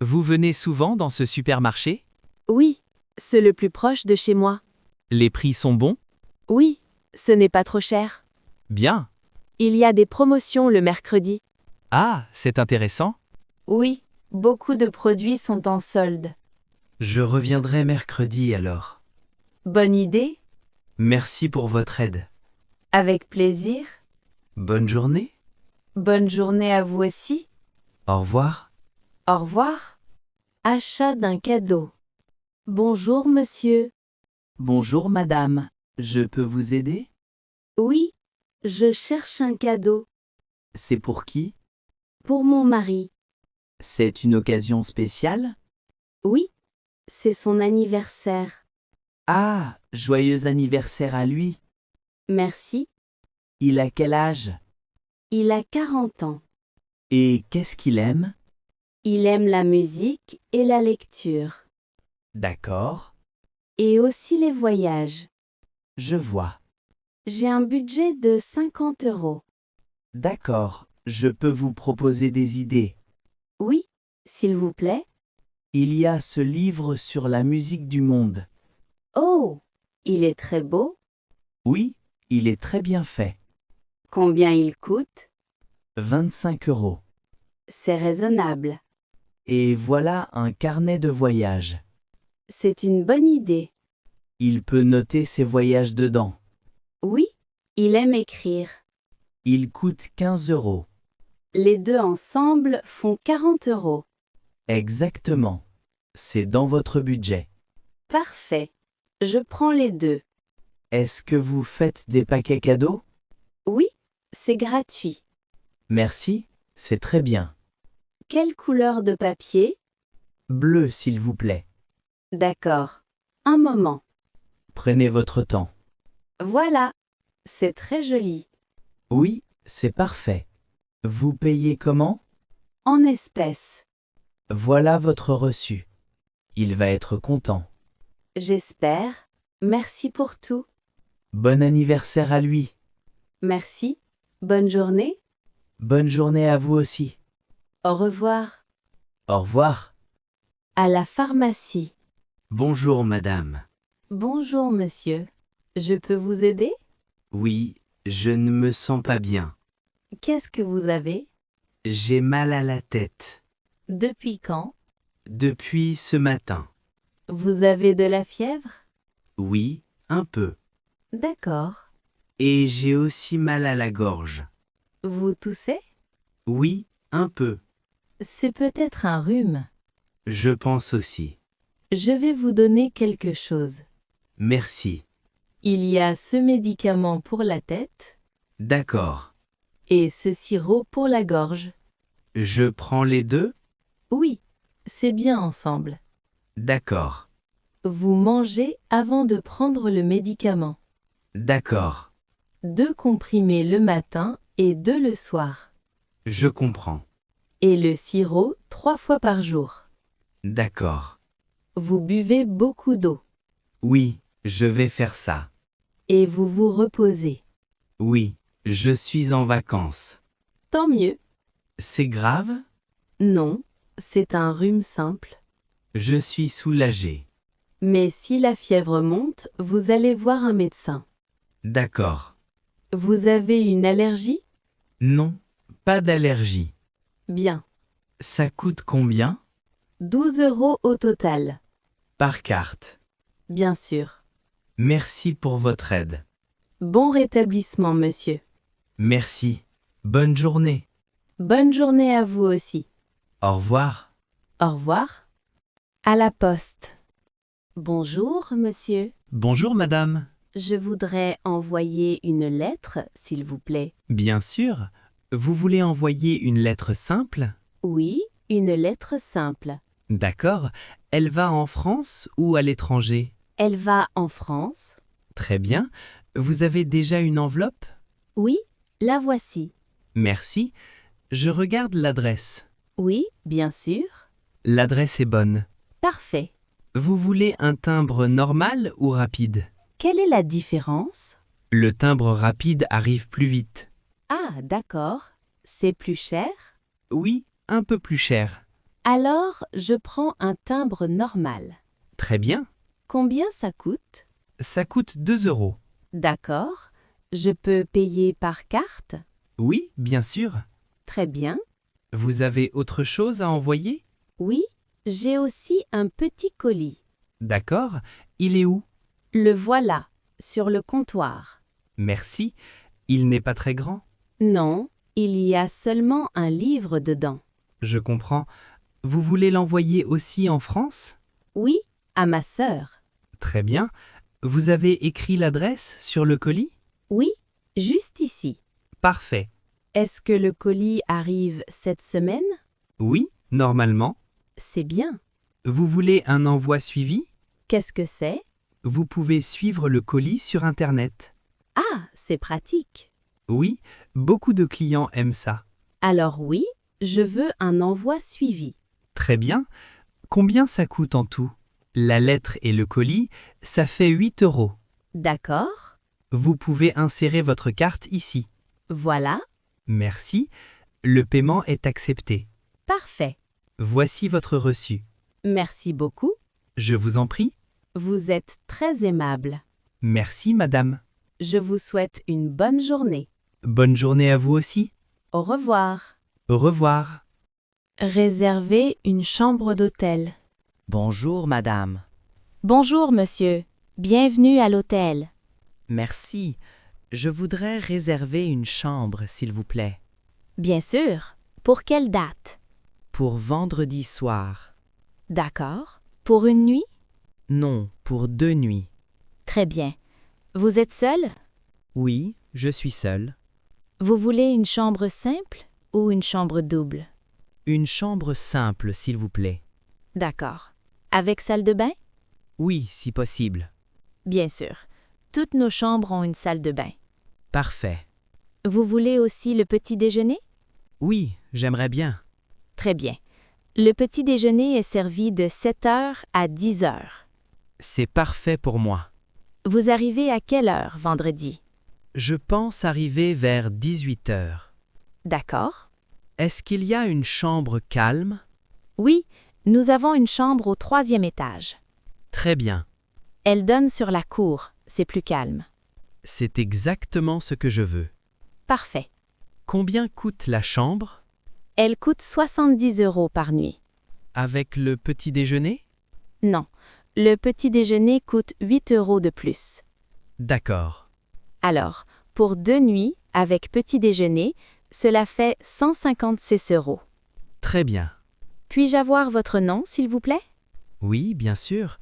Vous venez souvent dans ce supermarché? Oui, c'est le plus proche de chez moi. Les prix sont bons? Oui, ce n'est pas trop cher. Bien. Il y a des promotions le mercredi. Ah, c'est intéressant. Oui, beaucoup de produits sont en solde. Je reviendrai mercredi alors. Bonne idée? Merci pour votre aide. Avec plaisir. Bonne journée. Bonne journée à vous aussi. Au revoir. Au revoir. Achat d'un cadeau. Bonjour monsieur. Bonjour madame, je peux vous aider? Oui, je cherche un cadeau. C'est pour qui? Pour mon mari. C'est une occasion spéciale? Oui, c'est son anniversaire. Ah, joyeux anniversaire à lui. Merci. Il a quel âge? Il a 40 ans. Et qu'est-ce qu'il aime? Il aime la musique et la lecture. D'accord, Et aussi les voyages. je vois. J'ai un budget de 50 €. D'accord, je peux vous proposer des idées. Oui, s'il vous plaît. Il y a ce livre sur la musique du monde. Oh, il est très beau. Oui, il est très bien fait. Combien il coûte? 25 €. C'est raisonnable. Et voilà un carnet de voyage. C'est une bonne idée. Il peut noter ses voyages dedans. Oui, il aime écrire. Il coûte 15 €. Les deux ensemble font 40 €. Exactement. C'est dans votre budget. Parfait. Je prends les deux. Est-ce que vous faites des paquets cadeaux? Oui, c'est gratuit. Merci, c'est très bien. Quelle couleur de papier? Bleu, s'il vous plaît. D'accord. Un moment. Prenez votre temps. Voilà. C'est très joli. Oui, c'est parfait. Vous payez comment? En espèces. Voilà votre reçu. Il va être content. J'espère. Merci pour tout. Bon anniversaire à lui. Merci. Bonne journée. Bonne journée à vous aussi. Au revoir. Au revoir. À la pharmacie. Bonjour madame. Bonjour monsieur. Je peux vous aider? Oui, je ne me sens pas bien. Qu'est-ce que vous avez? J'ai mal à la tête. Depuis quand? Depuis ce matin. Vous avez de la fièvre? Oui, un peu. D'accord. Et j'ai aussi mal à la gorge. Vous toussez? Oui, un peu. C'est peut-être un rhume. Je pense aussi. Je vais vous donner quelque chose. Merci. Il y a ce médicament pour la tête D'accord. et ce sirop pour la gorge. Je prends les deux? Oui, c'est bien ensemble. D'accord. Vous mangez avant de prendre le médicament. D'accord. 2 comprimés le matin et 2 le soir. Je comprends. Et le sirop 3 fois par jour. D'accord. Vous buvez beaucoup d'eau. Oui, je vais faire ça. Et vous vous reposez. Oui, je suis en vacances. Tant mieux. C'est grave? Non, c'est un rhume simple. Je suis soulagé. Mais si la fièvre monte, vous allez voir un médecin. D'accord. Vous avez une allergie? Non, pas d'allergie. Bien. Ça coûte combien? 12 € au total. Par carte. Bien sûr. Merci pour votre aide. Bon rétablissement, monsieur. Merci. Bonne journée. Bonne journée à vous aussi. Au revoir. Au revoir. À la poste. Bonjour, monsieur. Bonjour madame. Je voudrais envoyer une lettre, s'il vous plaît. Bien sûr. Vous voulez envoyer une lettre simple? Oui, une lettre simple. D'accord. Elle va en France ou à l'étranger? Elle va en France. Très bien. Vous avez déjà une enveloppe? Oui, la voici. Merci. Je regarde l'adresse. Oui, bien sûr. L'adresse est bonne. Parfait. Vous voulez un timbre normal ou rapide? Quelle est la différence? Le timbre rapide arrive plus vite. Ah, d'accord. C'est plus cher? Oui, un peu plus cher. Alors, je prends un timbre normal. Très bien. Combien ça coûte? Ça coûte 2 €. D'accord. Je peux payer par carte? Oui, bien sûr. Très bien. Vous avez autre chose à envoyer? Oui, j'ai aussi un petit colis. D'accord. Il est où? Le voilà, sur le comptoir. Merci. Il n'est pas très grand. Non, il y a seulement un livre dedans. Je comprends. Vous voulez l'envoyer aussi en France? Oui, à ma sœur. Très bien. Vous avez écrit l'adresse sur le colis? Oui, juste ici. Parfait. Est-ce que le colis arrive cette semaine? Oui, normalement. C'est bien. Vous voulez un envoi suivi? Qu'est-ce que c'est? Vous pouvez suivre le colis sur Internet. Ah, c'est pratique. Oui, beaucoup de clients aiment ça. Alors oui, je veux un envoi suivi. Très bien. Combien ça coûte en tout? La lettre et le colis, ça fait 8 €. D'accord. Vous pouvez insérer votre carte ici. Voilà. Merci. Le paiement est accepté. Parfait. Voici votre reçu. Merci beaucoup. Je vous en prie. Vous êtes très aimable. Merci, madame. Je vous souhaite une bonne journée. Bonne journée à vous aussi. Au revoir. Au revoir. Réserver une chambre d'hôtel. Bonjour madame. Bonjour, monsieur. Bienvenue à l'hôtel. Merci. Je voudrais réserver une chambre, s'il vous plaît. Bien sûr. Pour quelle date? Pour vendredi soir. D'accord. Pour une nuit? Non, pour 2 nuits. Très bien. Vous êtes seul? Oui, je suis seul. Vous voulez une chambre simple ou une chambre double? Une chambre simple, s'il vous plaît. D'accord. Avec salle de bain? Oui, si possible. Bien sûr. Toutes nos chambres ont une salle de bain. Parfait. Vous voulez aussi le petit déjeuner? Oui, j'aimerais bien. Très bien. Le petit déjeuner est servi de 7 heures à 10 heures. C'est parfait pour moi. Vous arrivez à quelle heure vendredi? Je pense arriver vers 18 heures. D'accord. Est-ce qu'il y a une chambre calme? Oui, nous avons une chambre au 3e étage. Très bien. Elle donne sur la cour, c'est plus calme. C'est exactement ce que je veux. Parfait. Combien coûte la chambre? Elle coûte 70 € par nuit. Avec le petit déjeuner? Non, le petit déjeuner coûte 8 € de plus. D'accord. Alors, pour 2 nuits, avec petit déjeuner, cela fait 156 €. Très bien. Puis-je avoir votre nom, s'il vous plaît? Oui, bien sûr.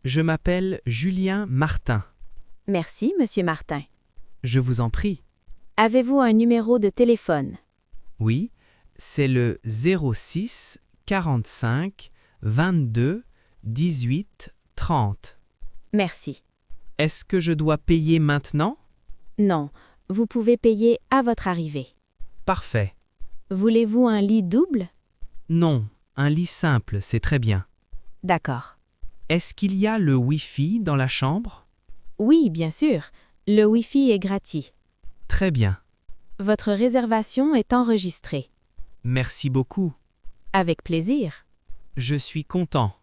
Je m'appelle Julien Martin. Merci, monsieur Martin. Je vous en prie. Avez-vous un numéro de téléphone? Oui, c'est le 06 45 22 18 30. Merci. Est-ce que je dois payer maintenant? Non, vous pouvez payer à votre arrivée. Parfait. Voulez-vous un lit double? Non, un lit simple, c'est très bien. D'accord. Est-ce qu'il y a le Wi-Fi dans la chambre? Oui, bien sûr. Le Wi-Fi est gratuit. Très bien. Votre réservation est enregistrée. Merci beaucoup. Avec plaisir. Je suis content.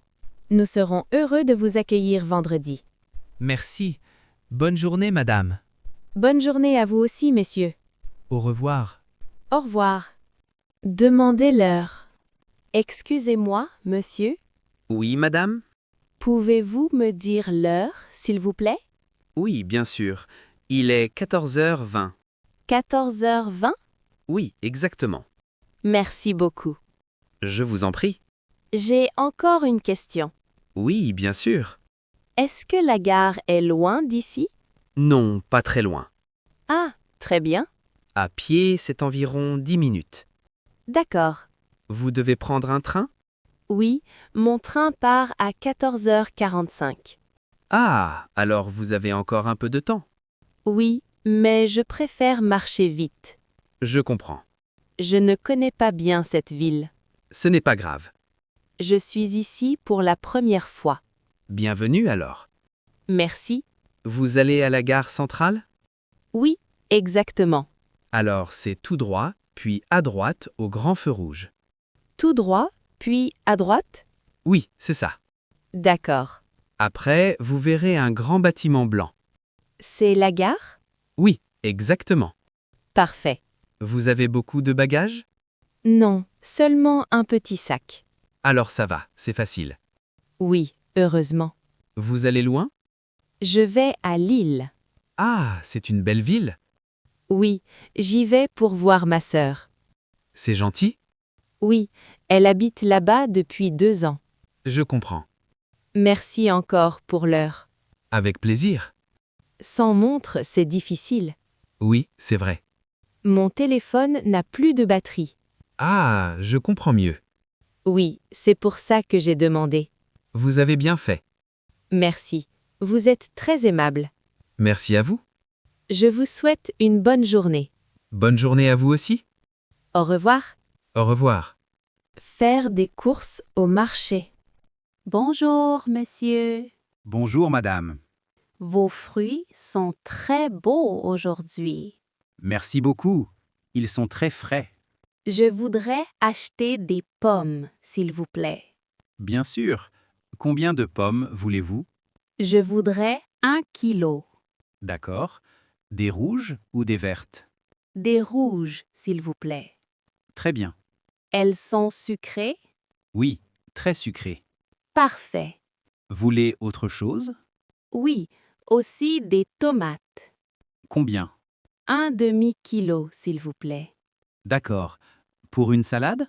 Nous serons heureux de vous accueillir vendredi. Merci. Bonne journée, madame. Bonne journée à vous aussi, messieurs. Au revoir. Au revoir. Demandez l'heure. Excusez-moi, monsieur. Oui, madame? Pouvez-vous me dire l'heure, s'il vous plaît? Oui, bien sûr. Il est 14h20. 14h20? Oui, exactement. Merci beaucoup. Je vous en prie. J'ai encore une question. Oui, bien sûr. Est-ce que la gare est loin d'ici? Non, pas très loin. Ah, très bien. À pied, c'est environ 10 minutes. D'accord. Vous devez prendre un train? Oui, mon train part à 14h45. Ah, alors vous avez encore un peu de temps. Oui, mais je préfère marcher vite. Je comprends. Je ne connais pas bien cette ville. Ce n'est pas grave. Je suis ici pour la première fois. Bienvenue alors. Merci. Vous allez à la gare centrale? Oui, exactement. Alors c'est tout droit, puis à droite au grand feu rouge. Tout droit, puis à droite? Oui, c'est ça. D'accord. Après, vous verrez un grand bâtiment blanc. C'est la gare? Oui, exactement. Parfait. Vous avez beaucoup de bagages? Non, seulement un petit sac. Alors ça va, c'est facile. Oui, heureusement. Vous allez loin? Je vais à Lille. Ah, c'est une belle ville. Oui, j'y vais pour voir ma sœur. C'est gentil? Oui, elle habite là-bas depuis 2 ans. Je comprends. Merci encore pour l'heure. Avec plaisir. Sans montre, c'est difficile. Oui, c'est vrai. Mon téléphone n'a plus de batterie. Ah, je comprends mieux. Oui, c'est pour ça que j'ai demandé. Vous avez bien fait. Merci. Vous êtes très aimable. Merci à vous. Je vous souhaite une bonne journée. Bonne journée à vous aussi. Au revoir. Au revoir. Faire des courses au marché. Bonjour, monsieur. Bonjour, madame. Vos fruits sont très beaux aujourd'hui. Merci beaucoup. Ils sont très frais. Je voudrais acheter des pommes, s'il vous plaît. Bien sûr. Combien de pommes voulez-vous? Je voudrais 1 kilo. D'accord. Des rouges ou des vertes? Des rouges, s'il vous plaît. Très bien. Elles sont sucrées? Oui, très sucrées. Parfait. Voulez autre chose? Oui, aussi des tomates. Combien? 1 demi-kilo, s'il vous plaît. D'accord. Pour une salade?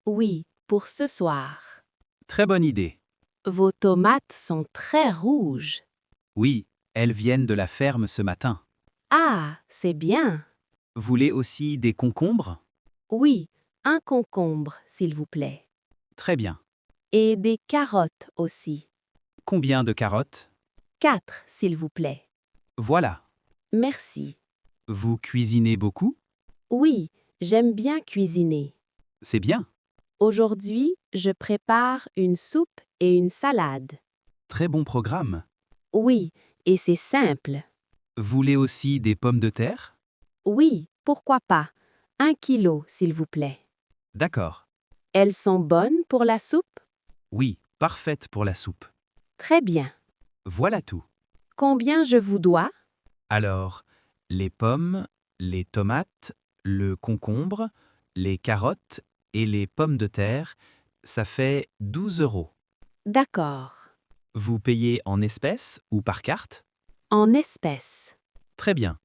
Oui, pour ce soir. Très bonne idée. Vos tomates sont très rouges. Oui, elles viennent de la ferme ce matin. Ah, c'est bien. Voulez aussi des concombres? Oui, 1 concombre, s'il vous plaît. Très bien. Et des carottes aussi. Combien de carottes? 4, s'il vous plaît. Voilà. Merci. Vous cuisinez beaucoup? Oui, j'aime bien cuisiner. C'est bien. Aujourd'hui, je prépare une soupe et une salade. Très bon programme. Oui, et c'est simple. Voulez aussi des pommes de terre? Oui, pourquoi pas. 1 kilo, s'il vous plaît. D'accord. Elles sont bonnes pour la soupe? Oui, parfaite pour la soupe. Très bien. Voilà tout. Combien je vous dois? Alors, les pommes, les tomates, le concombre, les carottes et les pommes de terre, ça fait 12 €. D'accord. Vous payez en espèces ou par carte? En espèces. Très bien.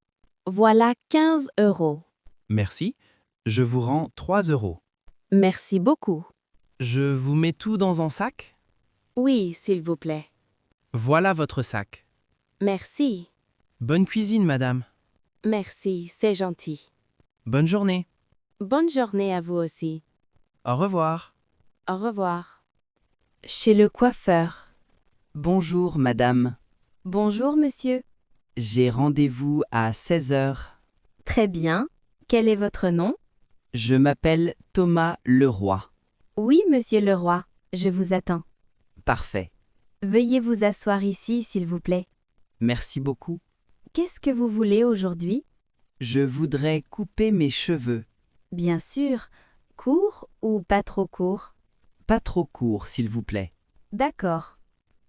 Voilà 15 €. Merci. Je vous rends 3 €. Merci beaucoup. Je vous mets tout dans un sac? Oui, s'il vous plaît. Voilà votre sac. Merci. Bonne cuisine, madame. Merci, c'est gentil. Bonne journée. Bonne journée à vous aussi. Au revoir. Au revoir. Chez le coiffeur. Bonjour, madame. Bonjour, monsieur. J'ai rendez-vous à 16 h. Très bien. Quel est votre nom? Je m'appelle Thomas Leroy. Oui, monsieur Leroy. Je vous attends. Parfait. Veuillez vous asseoir ici, s'il vous plaît. Merci beaucoup. Qu'est-ce que vous voulez aujourd'hui? Je voudrais couper mes cheveux. Bien sûr. Court ou pas trop court? Pas trop court, s'il vous plaît. D'accord.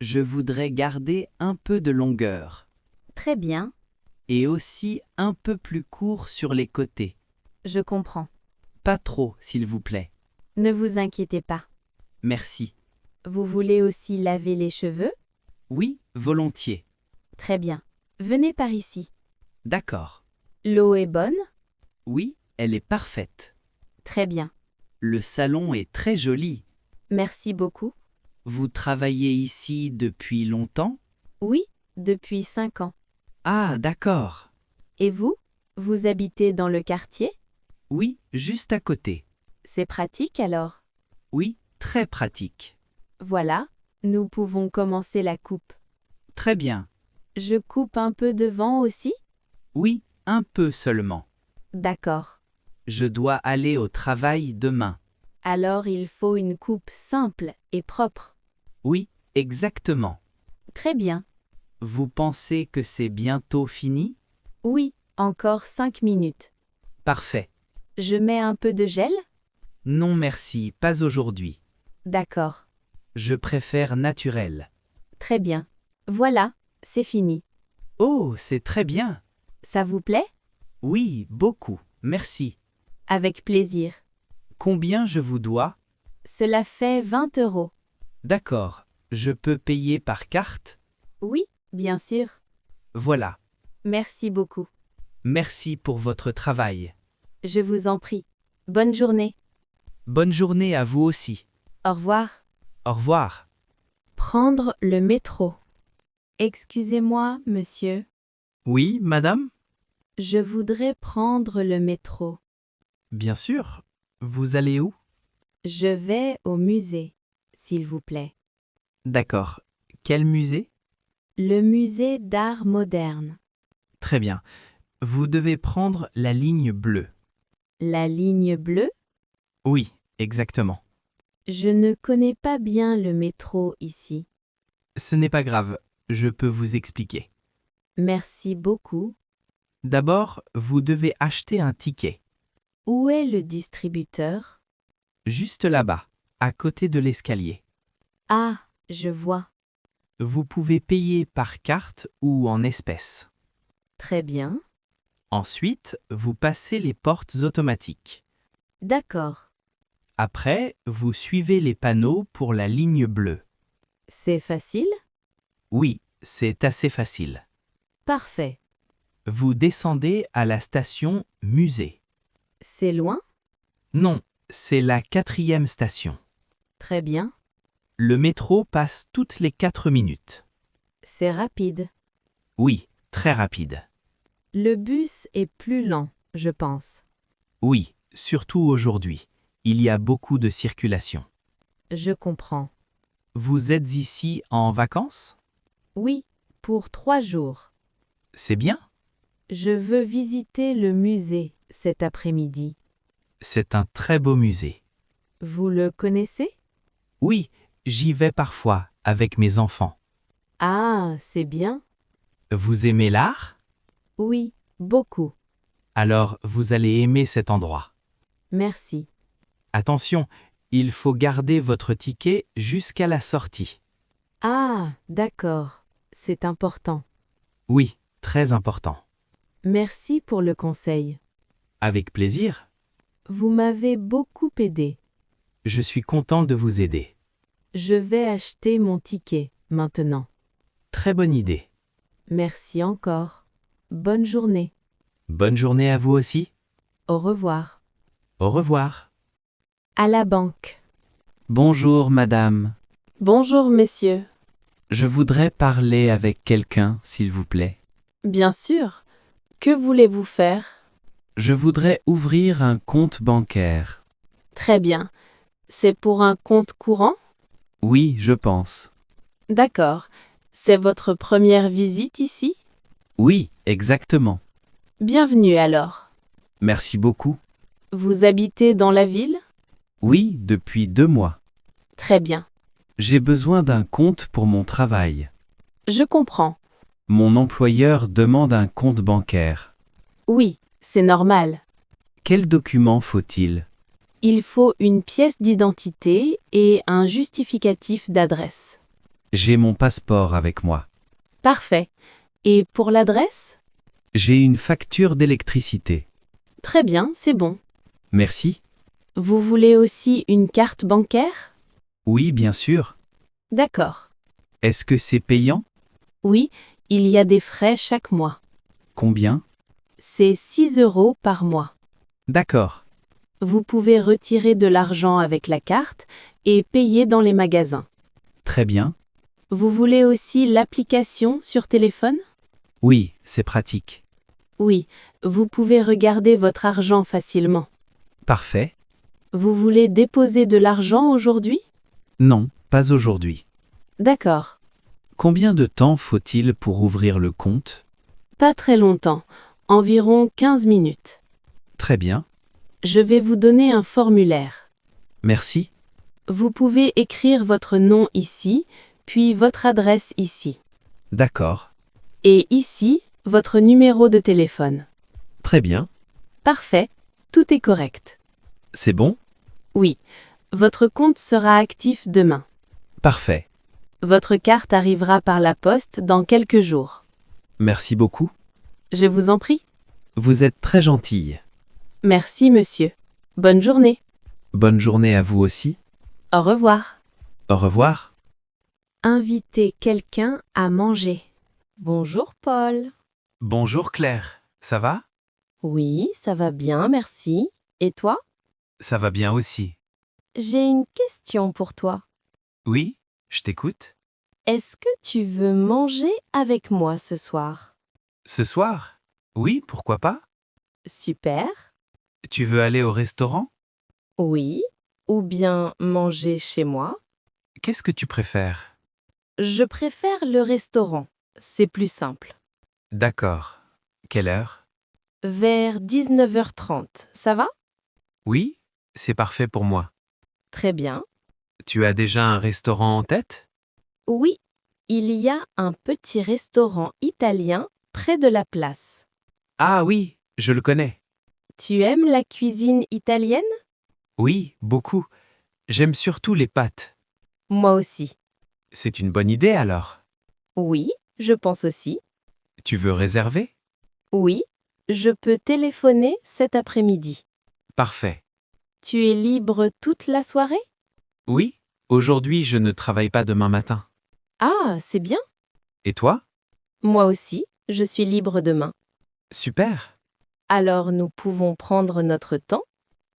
Je voudrais garder un peu de longueur. Très bien. Et aussi un peu plus court sur les côtés. Je comprends. Pas trop, s'il vous plaît. Ne vous inquiétez pas. Merci. Vous voulez aussi laver les cheveux? Oui, volontiers. Très bien. Venez par ici. D'accord. L'eau est bonne? Oui, elle est parfaite. Très bien. Le salon est très joli. Merci beaucoup. Vous travaillez ici depuis longtemps? Oui, depuis 5 ans. Ah, d'accord. Et vous? Vous habitez dans le quartier? Oui, juste à côté. C'est pratique alors? Oui, très pratique. Voilà, nous pouvons commencer la coupe. Très bien. Je coupe un peu devant aussi? Oui, un peu seulement. D'accord. Je dois aller au travail demain. Alors il faut une coupe simple et propre. Oui, exactement. Très bien. Vous pensez que c'est bientôt fini? Oui, encore 5 minutes. Parfait. Je mets un peu de gel? Non merci, pas aujourd'hui. D'accord. Je préfère naturel. Très bien. Voilà, c'est fini. Oh, c'est très bien. Ça vous plaît? Oui, beaucoup. Merci. Avec plaisir. Combien je vous dois? Cela fait 20 €. D'accord. Je peux payer par carte? Oui, bien sûr. Voilà. Merci beaucoup. Merci pour votre travail. Je vous en prie. Bonne journée. Bonne journée à vous aussi. Au revoir. Au revoir. Prendre le métro. Excusez-moi, monsieur. Oui, madame? Je voudrais prendre le métro. Bien sûr. Vous allez où? Je vais au musée, s'il vous plaît. D'accord. Quel musée? Le musée d'art moderne. Très bien. Vous devez prendre la ligne bleue. La ligne bleue? Oui, exactement. Je ne connais pas bien le métro ici. Ce n'est pas grave, je peux vous expliquer. Merci beaucoup. D'abord, vous devez acheter un ticket. Où est le distributeur? Juste là-bas, à côté de l'escalier. Ah, je vois. Vous pouvez payer par carte ou en espèces. Très bien. Ensuite, vous passez les portes automatiques. D'accord. Après, vous suivez les panneaux pour la ligne bleue. C'est facile? Oui, c'est assez facile. Parfait. Vous descendez à la station Musée. C'est loin? Non, c'est la 4e station. Très bien. Le métro passe toutes les 4 minutes. C'est rapide. Oui, très rapide. Le bus est plus lent, je pense. Oui, surtout aujourd'hui. Il y a beaucoup de circulation. Je comprends. Vous êtes ici en vacances? Oui, pour 3 jours. C'est bien. Je veux visiter le musée cet après-midi. C'est un très beau musée. Vous le connaissez? Oui, j'y vais parfois avec mes enfants. Ah, c'est bien. Vous aimez l'art? Oui, beaucoup. Alors vous allez aimer cet endroit. Merci. Attention, il faut garder votre ticket jusqu'à la sortie. Ah, d'accord. C'est important. Oui, très important. Merci pour le conseil. Avec plaisir. Vous m'avez beaucoup aidé. Je suis content de vous aider. Je vais acheter mon ticket maintenant. Très bonne idée. Merci encore. Bonne journée. Bonne journée à vous aussi. Au revoir. Au revoir. À la banque. Bonjour madame. Bonjour messieurs. Je voudrais parler avec quelqu'un, s'il vous plaît. Bien sûr. Que voulez-vous faire? Je voudrais ouvrir un compte bancaire. Très bien. C'est pour un compte courant? Oui, je pense. D'accord. C'est votre première visite ici? Oui, exactement. Bienvenue alors. Merci beaucoup. Vous habitez dans la ville? Oui, depuis 2 mois. Très bien. J'ai besoin d'un compte pour mon travail. Je comprends. Mon employeur demande un compte bancaire. Oui, c'est normal. Quel document faut-il? Il faut une pièce d'identité et un justificatif d'adresse. J'ai mon passeport avec moi. Parfait. Et pour l'adresse? J'ai une facture d'électricité. Très bien, c'est bon. Merci. Vous voulez aussi une carte bancaire? Oui, bien sûr. D'accord. Est-ce que c'est payant? Oui, il y a des frais chaque mois. Combien? C'est 6 € par mois. D'accord. Vous pouvez retirer de l'argent avec la carte et payer dans les magasins. Très bien. Vous voulez aussi l'application sur téléphone? Oui, c'est pratique. Oui, vous pouvez regarder votre argent facilement. Parfait. Vous voulez déposer de l'argent aujourd'hui? Non, pas aujourd'hui. D'accord. Combien de temps faut-il pour ouvrir le compte? Pas très longtemps, environ 15 minutes. Très bien. Je vais vous donner un formulaire. Merci. Vous pouvez écrire votre nom ici, puis votre adresse ici. D'accord. Et ici, votre numéro de téléphone. Très bien. Parfait, tout est correct. C'est bon? Oui, votre compte sera actif demain. Parfait. Votre carte arrivera par la poste dans quelques jours. Merci beaucoup. Je vous en prie. Vous êtes très gentille. Merci, monsieur. Bonne journée. Bonne journée à vous aussi. Au revoir. Au revoir. Inviter quelqu'un à manger. Bonjour Paul. Bonjour Claire. Ça va? Oui, ça va bien, merci. Et toi? Ça va bien aussi. J'ai une question pour toi. Oui, je t'écoute. Est-ce que tu veux manger avec moi ce soir? Ce soir? Oui, pourquoi pas? Super. Tu veux aller au restaurant? Oui. Ou bien manger chez moi? Qu'est-ce que tu préfères? Je préfère le restaurant. C'est plus simple. D'accord. Quelle heure? Vers 19h30, ça va? Oui, c'est parfait pour moi. Très bien. Tu as déjà un restaurant en tête? Oui, il y a un petit restaurant italien près de la place. Ah oui, je le connais. Tu aimes la cuisine italienne? Oui, beaucoup. J'aime surtout les pâtes. Moi aussi. C'est une bonne idée alors. Oui, je pense aussi. Tu veux réserver? Oui, je peux téléphoner cet après-midi. Parfait. Tu es libre toute la soirée? Oui, aujourd'hui je ne travaille pas demain matin. Ah, c'est bien. Et toi? Moi aussi, je suis libre demain. Super. Alors nous pouvons prendre notre temps?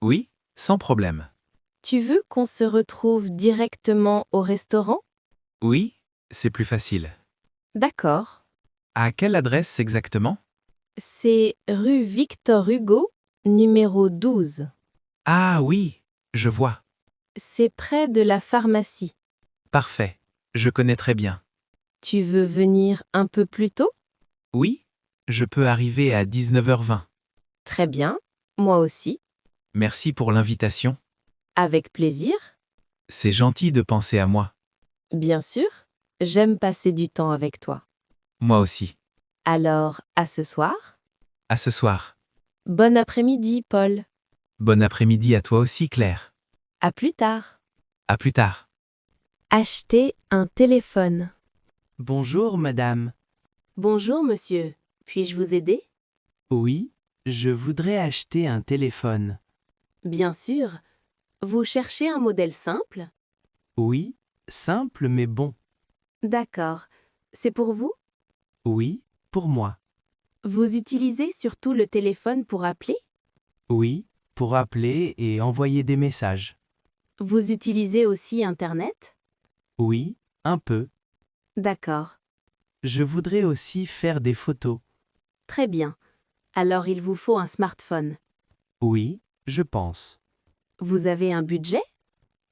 Oui, sans problème. Tu veux qu'on se retrouve directement au restaurant? Oui, c'est plus facile. D'accord. À quelle adresse exactement? C'est rue Victor Hugo, numéro 12. Ah oui, je vois. C'est près de la pharmacie. Parfait. Je connais très bien. Tu veux venir un peu plus tôt? Oui, je peux arriver à 19h20. Très bien, moi aussi. Merci pour l'invitation. Avec plaisir. C'est gentil de penser à moi. Bien sûr, j'aime passer du temps avec toi. Moi aussi. Alors, à ce soir? À ce soir. Bon après-midi, Paul. Bon après-midi à toi aussi, Claire. À plus tard. À plus tard. Acheter un téléphone. Bonjour madame. Bonjour monsieur, puis-je vous aider? Oui, je voudrais acheter un téléphone. Bien sûr. Vous cherchez un modèle simple? Oui, simple mais bon. D'accord. C'est pour vous? Oui, pour moi. Vous utilisez surtout le téléphone pour appeler? Oui, pour appeler et envoyer des messages. Vous utilisez aussi Internet? Oui, un peu. D'accord. Je voudrais aussi faire des photos. Très bien. Alors il vous faut un smartphone. Oui, je pense. Vous avez un budget?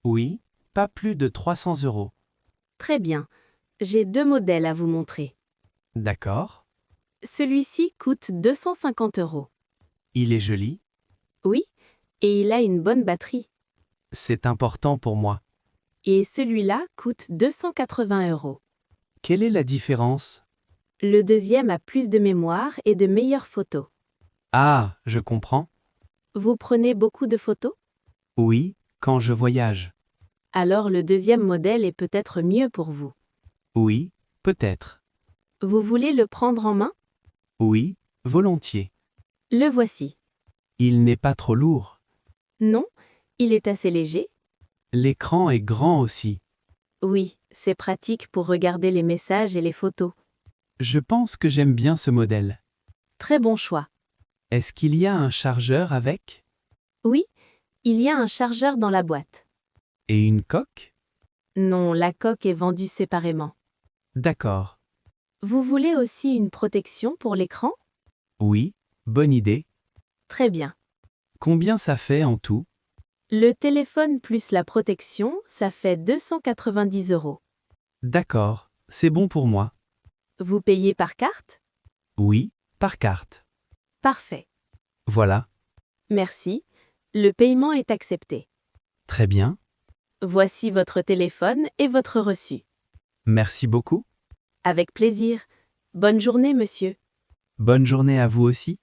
Oui, pas plus de 300 €. Très bien. J'ai 2 modèles à vous montrer. D'accord. Celui-ci coûte 250 €. Il est joli. Oui, et il a une bonne batterie. C'est important pour moi. Et celui-là coûte 280 €. Quelle est la différence? Le deuxième a plus de mémoire et de meilleures photos. Ah, je comprends. Vous prenez beaucoup de photos? Oui, quand je voyage. Alors le deuxième modèle est peut-être mieux pour vous. Oui, peut-être. Vous voulez le prendre en main? Oui, volontiers. Le voici. Il n'est pas trop lourd. Non, il est assez léger. L'écran est grand aussi. Oui, c'est pratique pour regarder les messages et les photos. Je pense que j'aime bien ce modèle. Très bon choix. Est-ce qu'il y a un chargeur avec? Oui, il y a un chargeur dans la boîte. Et une coque? Non, la coque est vendue séparément. D'accord. Vous voulez aussi une protection pour l'écran? Oui, bonne idée. Très bien. Combien ça fait en tout? Le téléphone plus la protection, ça fait 290 €. D'accord, c'est bon pour moi. Vous payez par carte? Oui, par carte. Parfait. Voilà. Merci. Le paiement est accepté. Très bien. Voici votre téléphone et votre reçu. Merci beaucoup. Avec plaisir. Bonne journée, monsieur. Bonne journée à vous aussi.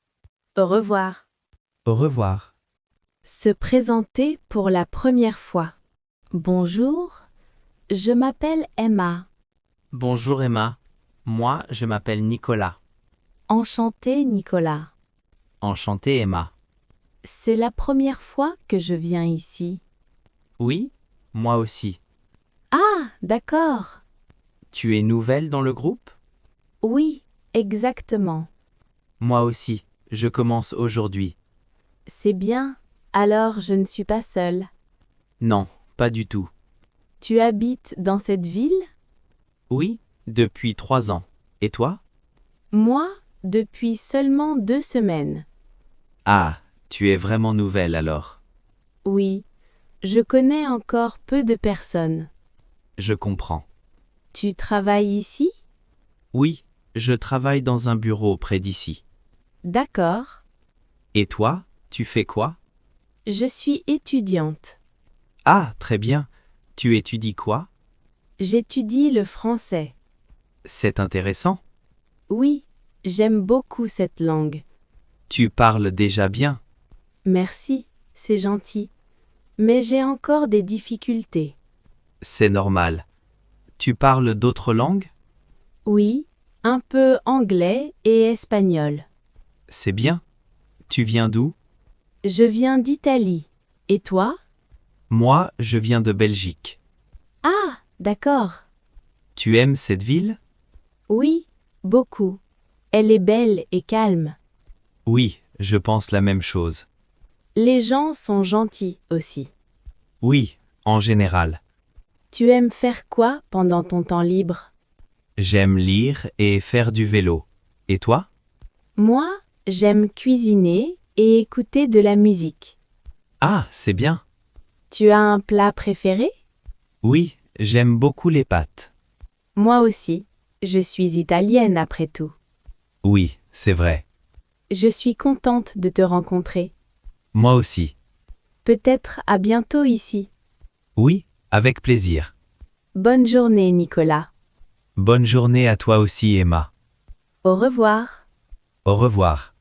Au revoir. Au revoir. Se présenter pour la première fois. Bonjour, je m'appelle Emma. Bonjour Emma. Moi, je m'appelle Nicolas. Enchanté, Nicolas. Enchanté Emma. C'est la première fois que je viens ici. Oui, moi aussi. Ah, d'accord. Tu es nouvelle dans le groupe? Oui, exactement. Moi aussi, je commence aujourd'hui. C'est bien. Alors je ne suis pas seule. Non, pas du tout. Tu habites dans cette ville? Oui, depuis 3 ans. Et toi? Moi, depuis seulement 2 semaines. Ah, tu es vraiment nouvelle alors. Oui, je connais encore peu de personnes. Je comprends. Tu travailles ici? Oui, je travaille dans un bureau près d'ici. D'accord. Et toi, tu fais quoi? Je suis étudiante. Ah, très bien. Tu étudies quoi? J'étudie le français. C'est intéressant. Oui, j'aime beaucoup cette langue. Tu parles déjà bien. Merci, c'est gentil. Mais j'ai encore des difficultés. C'est normal. Tu parles d'autres langues? Oui, un peu anglais et espagnol. C'est bien. Tu viens d'où? Je viens d'Italie. Et toi? Moi, je viens de Belgique. Ah, d'accord. Tu aimes cette ville? Oui, beaucoup. Elle est belle et calme. Oui, je pense la même chose. Les gens sont gentils aussi. Oui, en général. Tu aimes faire quoi pendant ton temps libre? J'aime lire et faire du vélo. Et toi? Moi, j'aime cuisiner et écouter de la musique. Ah, c'est bien. Tu as un plat préféré? Oui, j'aime beaucoup les pâtes. Moi aussi. Je suis italienne après tout. Oui, c'est vrai. Je suis contente de te rencontrer. Moi aussi. Peut-être à bientôt ici. Oui, avec plaisir. Bonne journée, Nicolas. Bonne journée à toi aussi, Emma. Au revoir. Au revoir.